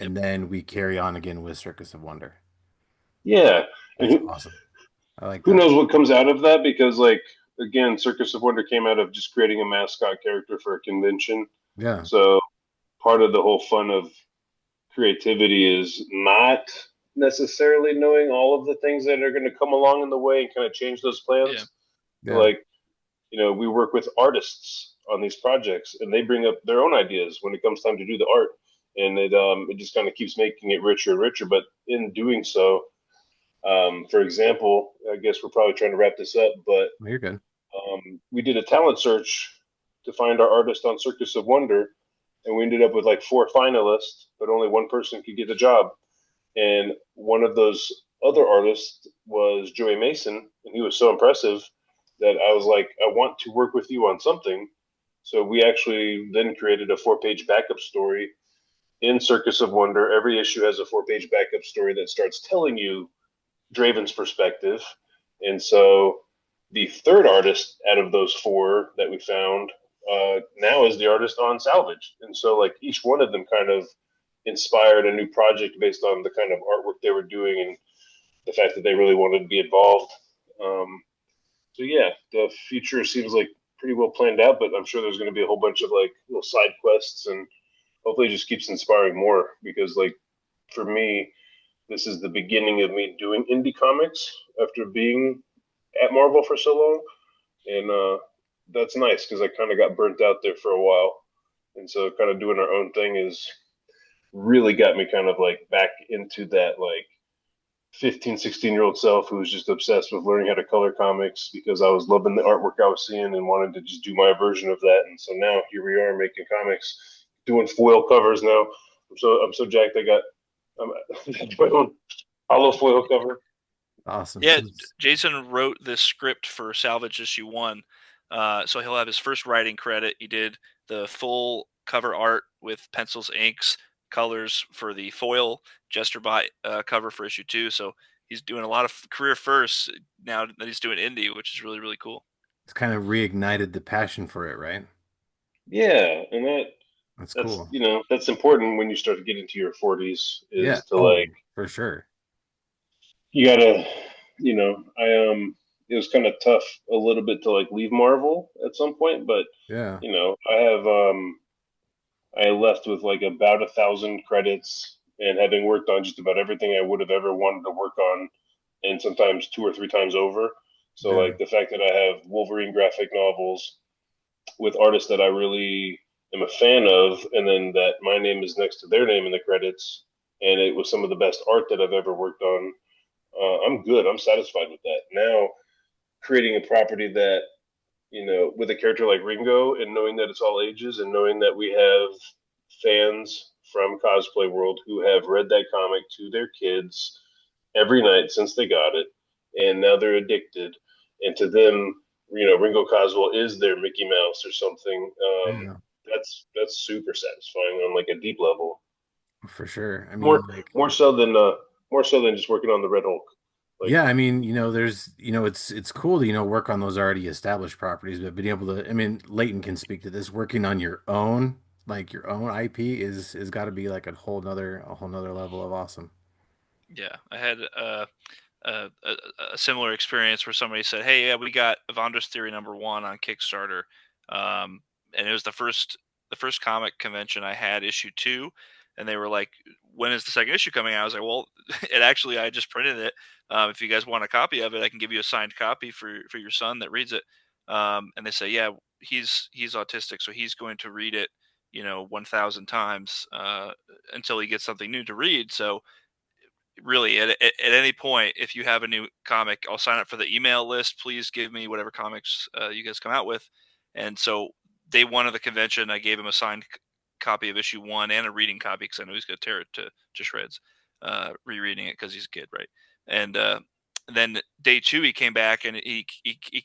Yep. and then we carry on again with Circus of Wonder. Yeah. That's awesome. I like Who that. knows what comes out of that? Because, like, again, Circus of Wonder came out of just creating a mascot character for a convention. Yeah. So part of the whole fun of creativity is not necessarily knowing all of the things that are going to come along in the way and kind of change those Yeah. plans. Yeah. Like, we work with artists on these projects, and they bring up their own ideas when it comes time to do the art, and it just kind of keeps making it richer and richer. But in doing so, for example, I guess we're probably trying to wrap this up, but Well, you're good. we did a talent search to find our artist on Circus of Wonder, and we ended up with like 4 finalists, but only one person could get the job. And one of those other artists was Joey Mason, and he was so impressive that I was like, I want to work with you on something. So we actually then created a 4-page backup story in Circus of Wonder. Every issue has a 4-page backup story that starts telling you Draven's perspective. And so the third artist out of those 4 that we found now is the artist on Salvage. And so like each one of them kind of inspired a new project based on the kind of artwork they were doing and the fact that they really wanted to be involved. So yeah, the future seems like pretty well planned out, but I'm sure there's going to be a whole bunch of like little side quests, and hopefully it just keeps inspiring more, because like for me, this is the beginning of me doing indie comics after being at Marvel for so long, and that's nice because I kind of got burnt out there for a while, and so kind of doing our own thing is really got me kind of like back into that like 15, 16-year-old self who was just obsessed with learning how to color comics because I was loving the artwork I was seeing and wanted to just do my version of that. And so now here we are making comics, doing foil covers now. I'm so jacked. I got my own hollow foil cover. Awesome. Yeah, So it's Jason wrote this script for Salvage issue 1, so he'll have his first writing credit. He did the full cover art with pencils, inks, colors for the foil Jester Bot cover for issue 2. So he's doing a lot of career firsts now that he's doing indie, which is really really cool. it's kind of reignited the passion for it, right? Yeah, and That's that's cool. that's important when you start to get into your 40s Yeah. is to Oh, like for sure. you gotta I it was kind of tough a little bit to like leave Marvel at some point, but Yeah. I have I left with like about 1,000 credits and having worked on just about everything I would have ever wanted to work on, and sometimes two or three times over. So Yeah. like the fact that I have Wolverine graphic novels with artists that I really am a fan of, and then that my name is next to their name in the credits, and it was some of the best art that I've ever worked on. I'm good. I'm satisfied with that. Now, creating a property that, with a character like Ringo and knowing that it's all ages and knowing that we have fans from Cosplay World who have read that comic to their kids every night since they got it, and now they're addicted. And to them, Ringo Coswell is their Mickey Mouse or something. Yeah. That's super satisfying on like a deep level. For sure. I More mean, like, more so than uh more so than just working on the Red Hulk. Like, yeah, I mean, there's, it's cool to, work on those already established properties, but being able to, I mean, Leighton can speak to this, working on your own, like your own IP is got to be like a whole nother level of awesome. Yeah, I had a similar experience where somebody said, "Hey, yeah, we got Evander's Theory #1 on Kickstarter," and it was the first comic convention I had issue 2, and they were like, "When is the second issue coming out?" I was like, "Well, it actually I just printed it. If you guys want a copy of it, I can give you a signed copy for your son that reads it." And they say, "Yeah, he's autistic, so he's going to read it, 1,000 times until he gets something new to read." So really at any point, if you have a new comic, I'll sign up for the email list. Please give me whatever comics you guys come out with. And so day one of the convention, I gave him a signed copy of issue 1 and a reading copy because I know he's going to tear it to shreds, rereading it because he's a kid, right? And then day 2 he came back and he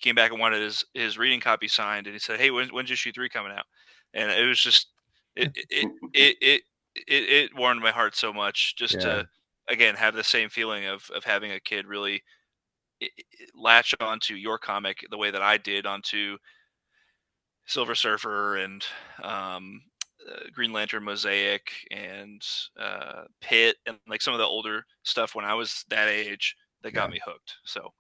came back and wanted his reading copy signed, and he said, "Hey, when's issue 3 coming out?" And it was just it it it it it warmed my heart so much just Yeah. to again have the same feeling of having a kid really latch onto your comic the way that I did onto Silver Surfer and um, Green Lantern Mosaic and Pit and like some of the older stuff when I was that age that got Yeah. me hooked. So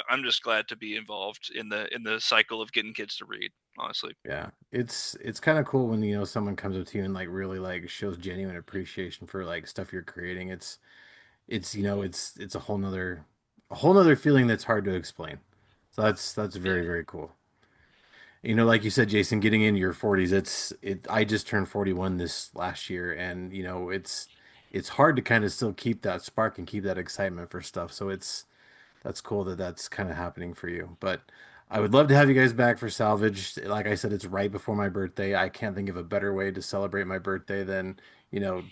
I'm just glad to be involved in the cycle of getting kids to read. Honestly, Yeah. It's kind of cool when, someone comes up to you and like really like shows genuine appreciation for like stuff you're creating. It's a whole nother feeling that's hard to explain. So that's yeah, very, very cool. Like you said, Jason, getting into your 40s, I just turned 41 this last year, and it's hard to kind of still keep that spark and keep that excitement for stuff. So that's cool that that's kind of happening for you. But I would love to have you guys back for Salvage. Like I said, it's right before my birthday. I can't think of a better way to celebrate my birthday than,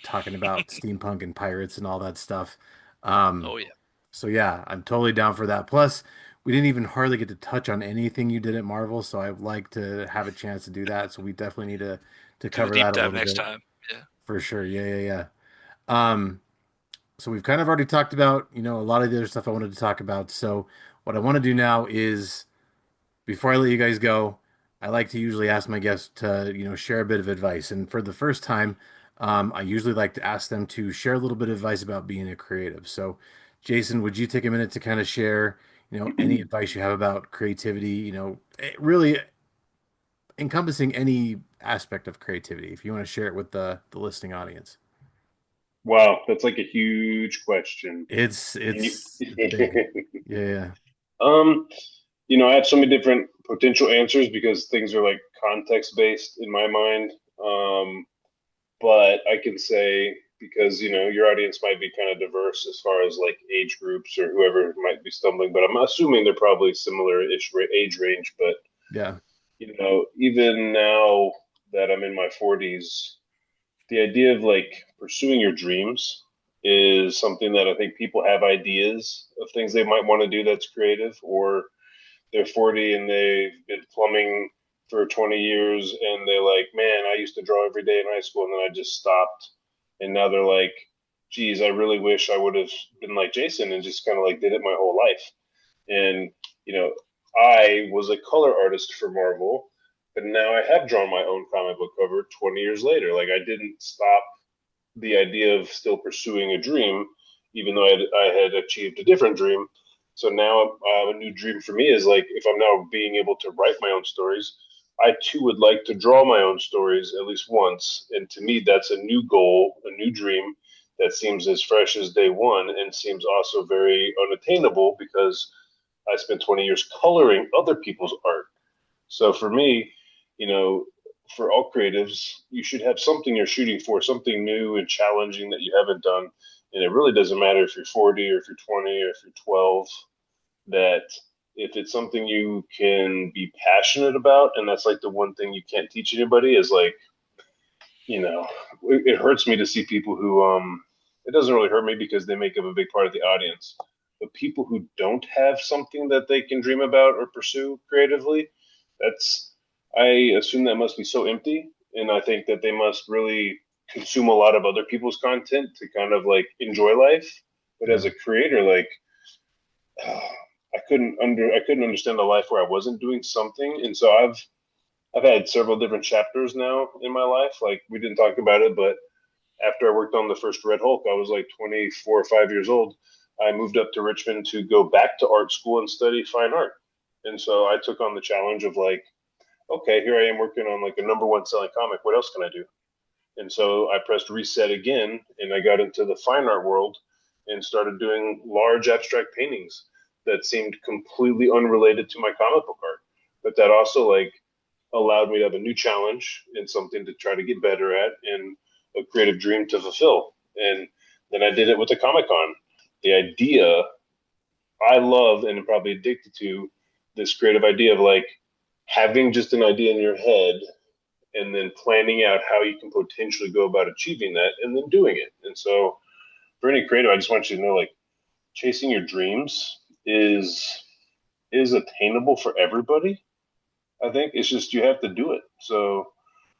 talking about steampunk and pirates and all that stuff. Um, oh yeah, so yeah, I'm totally down for that. Plus, we didn't even hardly get to touch on anything you did at Marvel, so I'd like to have a chance to do that. So we definitely need to do a cover deep that a dive little next bit time. Yeah, for sure. Yeah, yeah, yeah. Um, so we've kind of already talked about, a lot of the other stuff I wanted to talk about. So what I want to do now is before I let you guys go, I like to usually ask my guests to, share a bit of advice. And for the first time, I usually like to ask them to share a little bit of advice about being a creative. So, Jason, would you take a minute to kind of share, any advice you have about creativity, really encompassing any aspect of creativity, if you want to share it with the listening audience? wow, that's like a huge question. It's And it's it's big. Yeah, yeah. um, I have so many different potential answers because things are like context based in my mind. But I can say because your audience might be kind of diverse as far as like age groups or whoever might be stumbling, but I'm assuming they're probably similar-ish age range. But Yeah. even now that I'm in my 40s, the idea of like pursuing your dreams is something that I think people have ideas of things they might want to do that's creative, or they're 40 and they've been plumbing for 20 years and they're like, man, I used to draw every day in high school and then I just stopped. And now they're like, geez, I really wish I would have been like Jason and just kind of like did it my whole life. And, I was a color artist for Marvel, but now I have drawn my own comic book cover 20 years later. Like I didn't stop the idea of still pursuing a dream, even though I had achieved a different dream. So now a new dream for me is like if I'm now being able to write my own stories, I too would like to draw my own stories at least once. And to me, that's a new goal, a new dream that seems as fresh as day one and seems also very unattainable because I spent 20 years coloring other people's art. So for me, you know, for all creatives, you should have something you're shooting for, something new and challenging that you haven't done. And it really doesn't matter if you're 40 or if you're 20 or if you're 12, that if it's something you can be passionate about, and that's like the one thing you can't teach anybody is like, it hurts me to see people who, it doesn't really hurt me because they make up a big part of the audience. But people who don't have something that they can dream about or pursue creatively, that's I assume that must be so empty, and I think that they must really consume a lot of other people's content to kind of like enjoy life. But as Yeah. a creator, like I couldn't understand a life where I wasn't doing something, and so I've had several different chapters now in my life. Like we didn't talk about it, but after I worked on the first Red Hulk, I was like 24 or 5 years old. I moved up to Richmond to go back to art school and study fine art. And so I took on the challenge of like, okay, here I am working on like a number one selling comic. What else can I do? And so I pressed reset again and I got into the fine art world and started doing large abstract paintings that seemed completely unrelated to my comic book art. But that also like allowed me to have a new challenge and something to try to get better at and a creative dream to fulfill. And then I did it with the Comic Con. The idea I love and am probably addicted to this creative idea of like having just an idea in your head and then planning out how you can potentially go about achieving that and then doing it. And so for any creative, I just want you to know like chasing your dreams is attainable for everybody. I think it's just you have to do it. So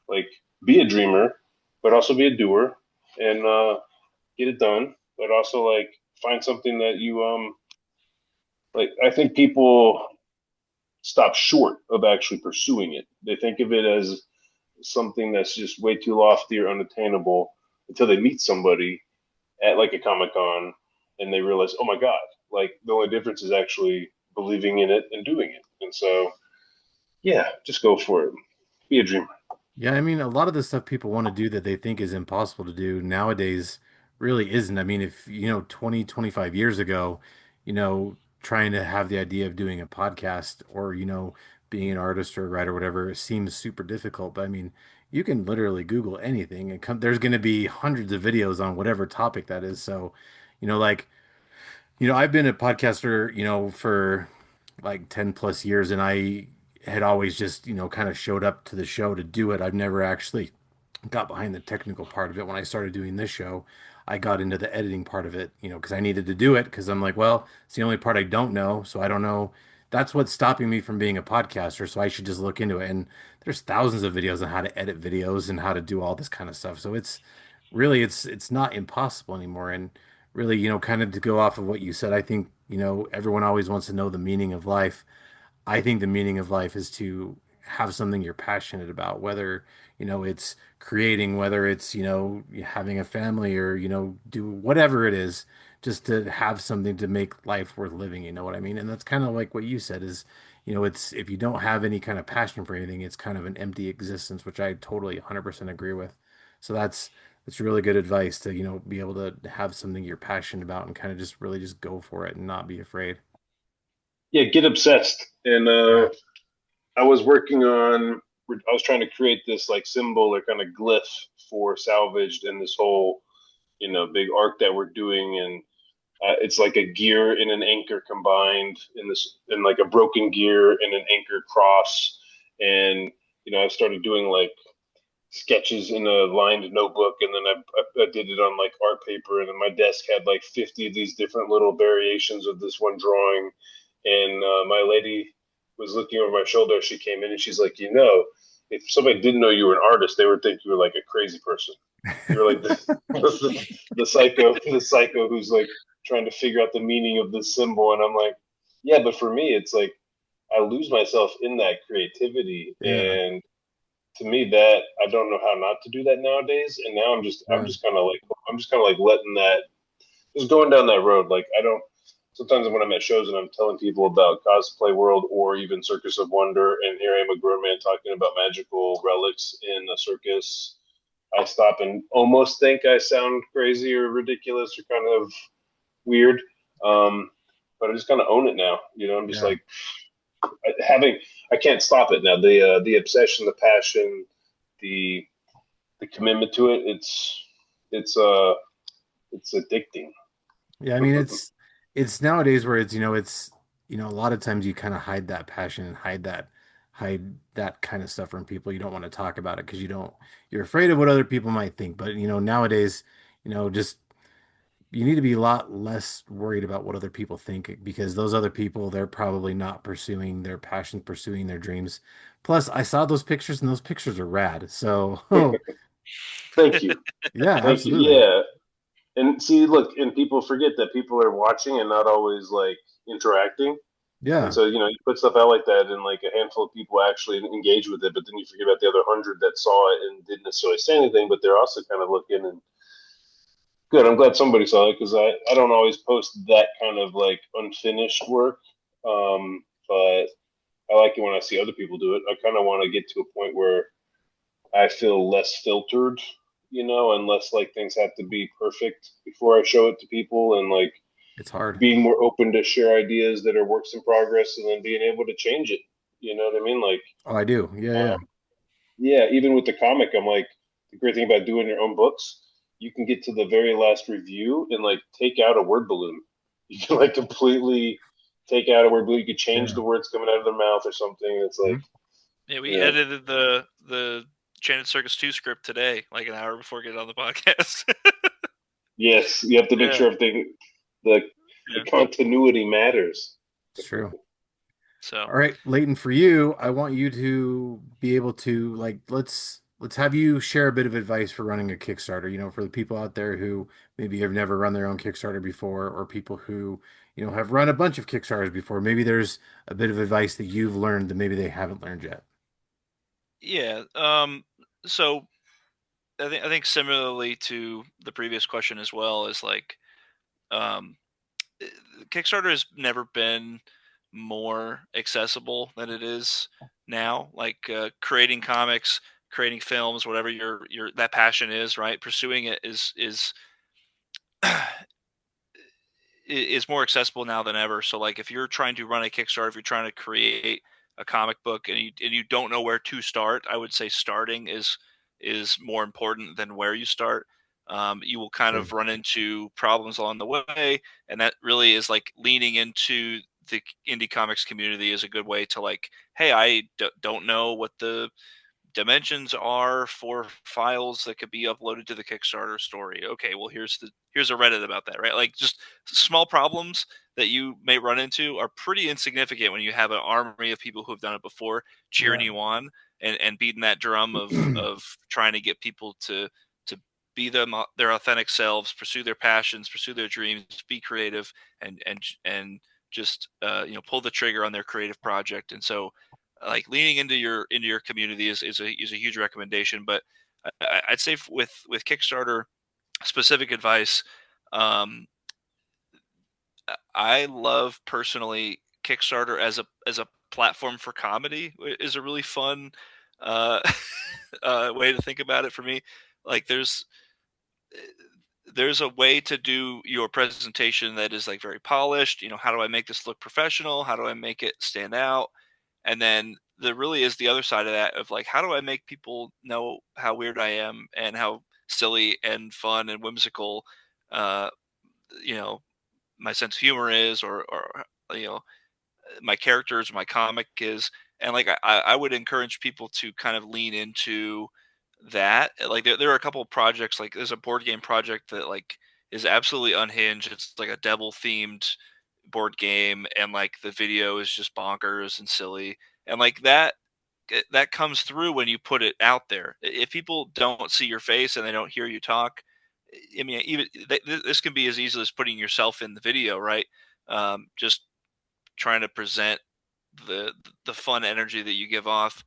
like be a dreamer, but also be a doer and get it done. But also like find something that you like. I think people stop short of actually pursuing it. They think of it as something that's just way too lofty or unattainable until they meet somebody at like a Comic Con and they realize, oh my God, like the only difference is actually believing in it and doing it. And so, yeah, just go for it. Be a dreamer. Yeah, I mean, a lot of the stuff people want to do that they think is impossible to do nowadays really isn't. I mean, if, 20, 25 years ago, trying to have the idea of doing a podcast or, being an artist or a writer or whatever seems super difficult. But I mean, you can literally Google anything and there's going to be hundreds of videos on whatever topic that is. So, like, I've been a podcaster, for like 10 plus years, and I had always just, kind of showed up to the show to do it. I've never actually got behind the technical part of it. When I started doing this show, I got into the editing part of it, because I needed to do it because I'm like, well, it's the only part I don't know, so I don't know. That's what's stopping me from being a podcaster, so I should just look into it. And there's thousands of videos on how to edit videos and how to do all this kind of stuff. So it's really it's not impossible anymore. And really, kind of to go off of what you said, I think, everyone always wants to know the meaning of life. I think the meaning of life is to have something you're passionate about, whether, it's creating, whether it's, having a family or, do whatever it is, just to have something to make life worth living, you know what I mean? And that's kind of like what you said is, it's if you don't have any kind of passion for anything, it's kind of an empty existence, which I totally 100% agree with. So that's really good advice to, be able to have something you're passionate about and kind of just really just go for it and not be afraid. Yeah, get obsessed. And Yeah. I was working on, I was trying to create this like symbol or kind of glyph for salvaged and this whole big arc that we're doing, and it's like a gear and an anchor combined in like a broken gear and an anchor cross. And I started doing like sketches in a lined notebook, and then I did it on like art paper, and then my desk had like 50 of these different little variations of this one drawing. And my lady was looking over my shoulder as she came in, and she's like, if somebody didn't know you were an artist, they would think you were like a crazy person. You're like the psycho who's like trying to figure out the meaning of this symbol. And I'm like, yeah, but for me, it's like I lose myself in that creativity. Yeah. And to me, that I don't know how not to do that nowadays. And now I'm Yeah. just kind of like letting that, just going down that road. Like I don't. Sometimes when I'm at shows and I'm telling people about Cosplay World or even Circus of Wonder, and here I am, a grown man, talking about magical relics in a circus, I stop and almost think I sound crazy or ridiculous or kind of weird. Um, but I just kind of own it now. I'm just Yeah. like having. I can't stop it now. The obsession, the passion, the the commitment to it. It's uh it's addicting. Yeah, I mean it's nowadays where it's a lot of times you kind of hide that passion and hide that kind of stuff from people. You don't want to talk about it because you're afraid of what other people might think. But nowadays, just you need to be a lot less worried about what other people think because those other people, they're probably not pursuing their passion, pursuing their dreams. Plus, I saw those pictures and those pictures are rad. So, oh, Thank you, yeah, thank you. absolutely. Yeah, and see, look, and people forget that people are watching and not always like interacting. And Yeah, so, you put stuff out like that, and like a handful of people actually engage with it, but then you forget about the other 100 that saw it and didn't necessarily say anything, but they're also kind of looking. And good, I'm glad somebody saw it, because I don't always post that kind of like unfinished work. But I like it when I see other people do it. I kind of want to get to a point where I feel less filtered, and less like things have to be perfect before I show it to people, and like it's hard. being more open to share ideas that are works in progress, and then being able to change it. You know what I mean? Like, Oh, I do. Yeah, uh, yeah. yeah, even with the comic, I'm like, the great thing about doing your own books, you can get to the very last review and like take out a word balloon. You can like completely take out a word balloon. You could change Yeah. the words coming out of their mouth or something. It's like, Mhm. Yeah, we yeah, edited the Enchanted Circus 2 script today, like an hour before getting on the podcast. yes, you have to make Yeah, sure everything, the yeah. continuity matters. It's true. So All right, Leighton, for you, I want you to be able to like let's have you share a bit of advice for running a Kickstarter, for the people out there who maybe have never run their own Kickstarter before or people who, have run a bunch of Kickstarters before. Maybe there's a bit of advice that you've learned that maybe they haven't learned yet. yeah, so I think similarly to the previous question as well is like um, eh, Kickstarter has never been more accessible than it is now. Like creating comics, creating films, whatever your that passion is, right? Pursuing it is is more accessible now than ever. So like if you're trying to run a Kickstarter, if you're trying to create a comic book and you don't know where to start, I would say starting is more important than where you start. You will kind Sure. of run into problems along the way, and that really is like leaning into the indie comics community is a good way to like, hey, don't know what the dimensions are for files that could be uploaded to the Kickstarter story. Okay, well here's a Reddit about that, right? Like just small problems that you may run into are pretty insignificant when you have an army of people who have done it before cheering Yeah. you on and beating that drum of trying to get people to be their authentic selves, pursue their passions, pursue their dreams, be creative, and just pull the trigger on their creative project. And so like leaning into your community is a huge recommendation. But I'd say with Kickstarter specific advice, um, I love personally Kickstarter as a platform for comedy is a really fun uh, way to think about it for me. Like there's a way to do your presentation that is like very polished. How do I make this look professional? How do I make it stand out? And then there really is the other side of that of like, how do I make people know how weird I am and how silly and fun and whimsical, uh, you know, my sense of humor is, or you know, my characters, my comic is. And like I would encourage people to kind of lean into that. Like there are a couple of projects, like there's a board game project that like is absolutely unhinged. It's like a devil themed board game, and like the video is just bonkers and silly. And like that comes through when you put it out there. If people don't see your face and they don't hear you talk, I mean, even this can be as easily as putting yourself in the video, right? Just trying to present the the fun energy that you give off,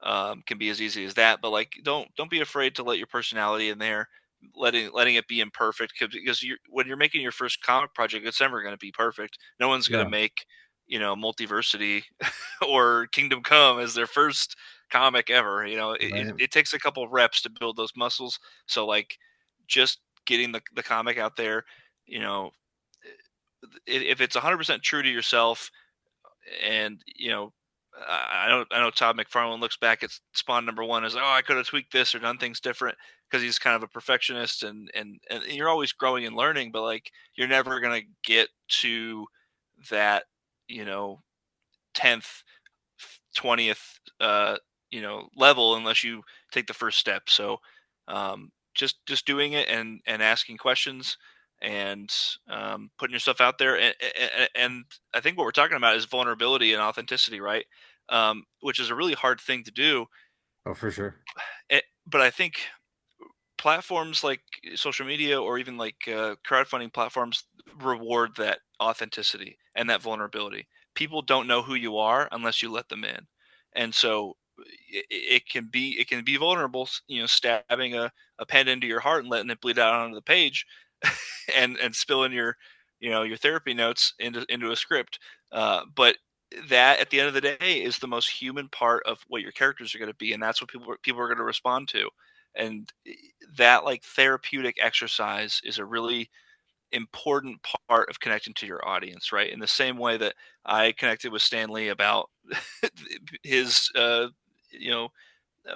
can be as easy as that. But like, don't be afraid to let your personality in there, letting it be imperfect, because when you're making your first comic project, it's never going to be perfect. No one's going to Yeah, make Multiversity or Kingdom Come as their first comic ever. right. It takes a couple of reps to build those muscles. So like, just getting the comic out there, you know, if it's 100% true to yourself, and I know Todd McFarlane looks back at Spawn #1 as, oh, I could have tweaked this or done things different, because he's kind of a perfectionist, and you're always growing and learning, but like, you're never gonna get to that, you know 10th, 20th, level, unless you take the first step. So just doing it, and asking questions, and putting yourself out there, and I think what we're talking about is vulnerability and authenticity, right? Which is a really hard thing to do. Oh, for sure. But I think platforms like social media, or even like crowdfunding platforms, reward that authenticity and that vulnerability. People don't know who you are unless you let them in, and so it can be vulnerable. Stabbing a pen into your heart and letting it bleed out onto the page, and spilling your therapy notes into a script. But that, at the end of the day, is the most human part of what your characters are going to be, and that's what people are going to respond to. And that, like, therapeutic exercise is a really important part of connecting to your audience, right? In the same way that I connected with Stanley about his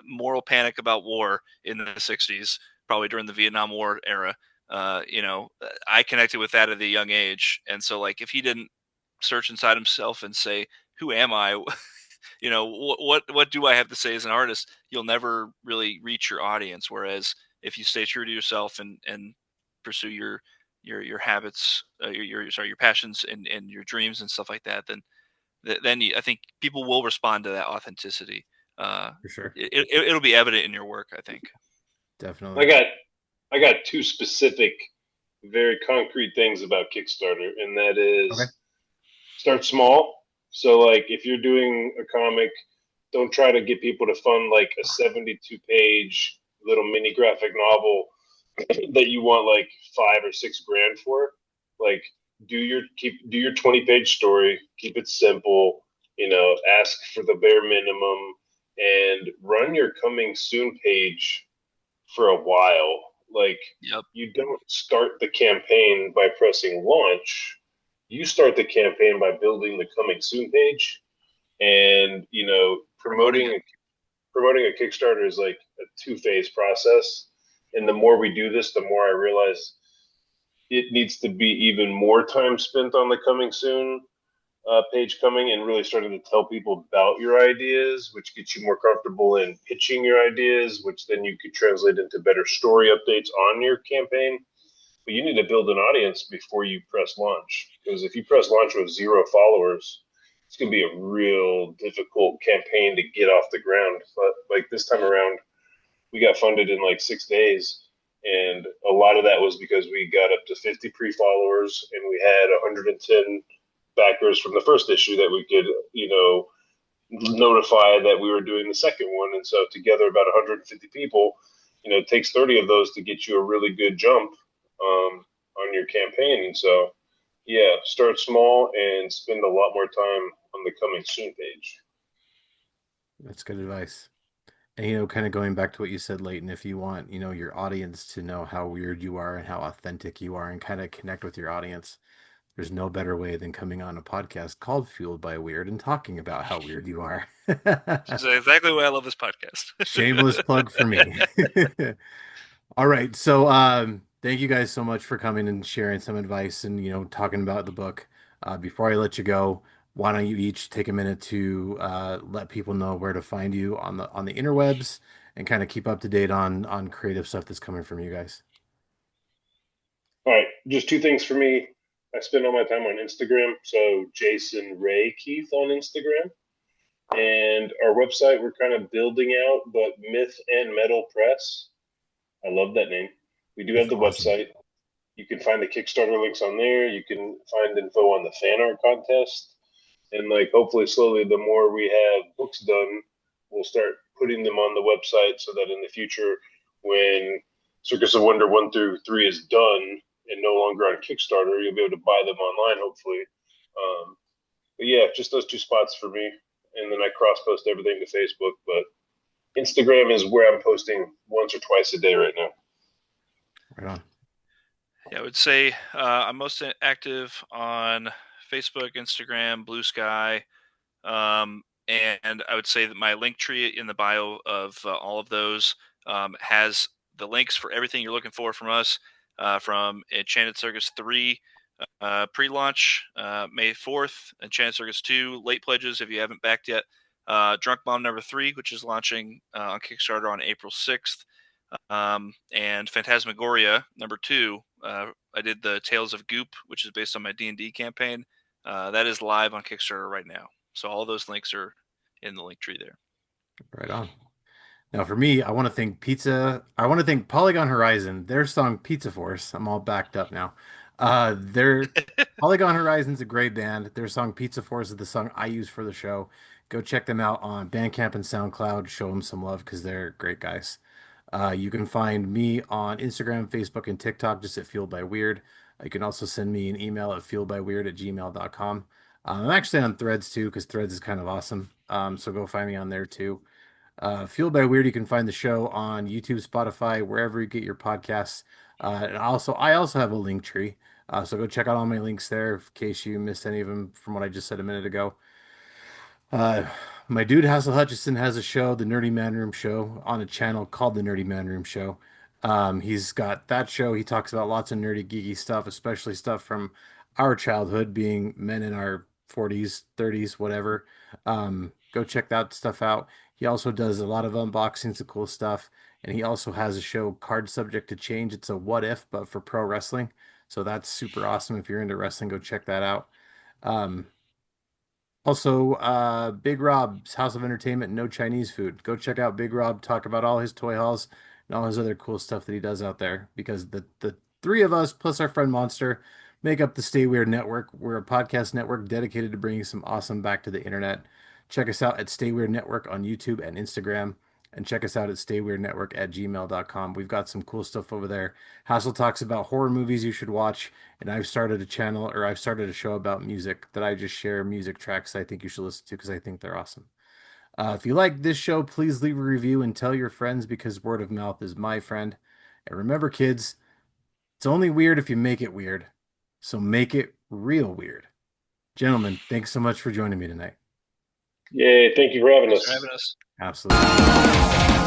moral panic about war in the 60s, probably during the Vietnam War era. I connected with that at a young age. And so, like, if he didn't search inside himself and say, who am I? What do I have to say as an artist? You'll never really reach your audience. Whereas if you stay true to yourself, and pursue your habits, your passions, and your dreams and stuff like that, then I think people will respond to that authenticity. For sure. It'll be evident in your work, I think. I Definitely. got I got two specific, very concrete things about Kickstarter, and that Okay. is start small. So, like, if you're doing a comic, don't try to get people to fund like a 72-page little mini graphic novel that you want like 5 or 6 grand for. Like, do your 20-page story, keep it simple. Ask for the bare minimum, and run your coming soon page for a while. Like, Yep. you don't start the campaign by pressing launch. You start the campaign by building the coming soon page, and Promoting it. promoting a Kickstarter is like a two-phase process. And the more we do this, the more I realize it needs to be even more time spent on the coming soon page coming, and really starting to tell people about your ideas, which gets you more comfortable in pitching your ideas, which then you could translate into better story updates on your campaign. But you need to build an audience before you press launch, because if you press launch with 0 followers, it's going to be a real difficult campaign to get off the ground. But like this time around, we got funded in like 6 days. And a lot of that was because we got up to 50 pre-followers, and we had 110 backers from the first issue that we could, notify that we were doing the second one. And so together, about 150 people, it takes 30 of those to get you a really good jump on your campaign. And so, yeah, start small and spend a lot more time on the coming soon page. That's good advice. And kind of going back to what you said, Leighton, if you want, your audience to know how weird you are and how authentic you are and kind of connect with your audience, there's no better way than coming on a podcast called Fueled by Weird and talking about how weird you are. Which is exactly why I love this podcast. Shameless plug for me. All right. So, thank you guys so much for coming and sharing some advice and, talking about the book. Before I let you go, why don't you each take a minute to let people know where to find you on the interwebs and kind of keep up to date on creative stuff that's coming from you guys. All right, just two things for me. I spend all my time on Instagram, so Jason Ray Keith on Instagram, and our website we're kind of building out, but Myth and Metal Press. I love that name. We do It's have the awesome. website. You can find the Kickstarter links on there. You can find info on the fan art contest. And like hopefully slowly the more we have books done, we'll start putting them on the website so that in the future when Circus of Wonder 1 through 3 is done and no longer on Kickstarter, you'll be able to buy them online hopefully. But yeah, just those two spots for me. And then I cross post everything to Facebook, but Instagram is where I'm posting once or twice a day right now. Right on. Yeah, I would say I'm most active on Facebook, Instagram, Blue Sky, and I would say that my link tree in the bio of all of those has the links for everything you're looking for from us, from Enchanted Circus 3 pre-launch May 4th, Enchanted Circus 2 late pledges if you haven't backed yet, Drunk Bomb number 3, which is launching on Kickstarter on April 6th, and Phantasmagoria number 2. I did the Tales of Goop, which is based on my D&D campaign. That is live on Kickstarter right now. So all those links are in the link tree there. Right on. Now, for me, I want to thank Pizza. I want to thank Polygon Horizon. Their song Pizza Force. I'm all backed up now. Their Polygon Horizon's a great band. Their song Pizza Force is the song I use for the show. Go check them out on Bandcamp and SoundCloud. Show them some love because they're great guys. You can find me on Instagram, Facebook, and TikTok just at Fueled by Weird. You can also send me an email at fueledbyweird@gmail.com. I'm actually on Threads too because Threads is kind of awesome. So go find me on there too. Fueled by Weird, you can find the show on YouTube, Spotify, wherever you get your podcasts. And I also have a link tree. So go check out all my links there in case you missed any of them from what I just said a minute ago. Uh, my dude Hassel Hutchison has a show, the Nerdy Man Room Show, on a channel called the Nerdy Man Room Show. He's got that show. He talks about lots of nerdy, geeky stuff, especially stuff from our childhood, being men in our 40s, 30s, whatever. Go check that stuff out. He also does a lot of unboxings of cool stuff, and he also has a show, Card Subject to Change. It's a what if, but for pro wrestling. So that's super awesome. If you're into wrestling, go check that out. Um, Also, Big Rob's House of Entertainment, no Chinese food. Go check out Big Rob, talk about all his toy hauls and all his other cool stuff that he does out there. Because the three of us plus our friend Monster make up the Stay Weird Network. We're a podcast network dedicated to bringing some awesome back to the internet. Check us out at Stay Weird Network on YouTube and Instagram. And check us out at stayweirdnetwork@gmail.com. We've got some cool stuff over there. Hassel talks about horror movies you should watch. And I've started a show about music that I just share music tracks I think you should listen to because I think they're awesome. If you like this show, please leave a review and tell your friends because word of mouth is my friend. And remember, kids, it's only weird if you make it weird. So make it real weird. Gentlemen, thanks so much for joining me tonight. Yay, thank you for having Thanks for us. having us. Absolutely.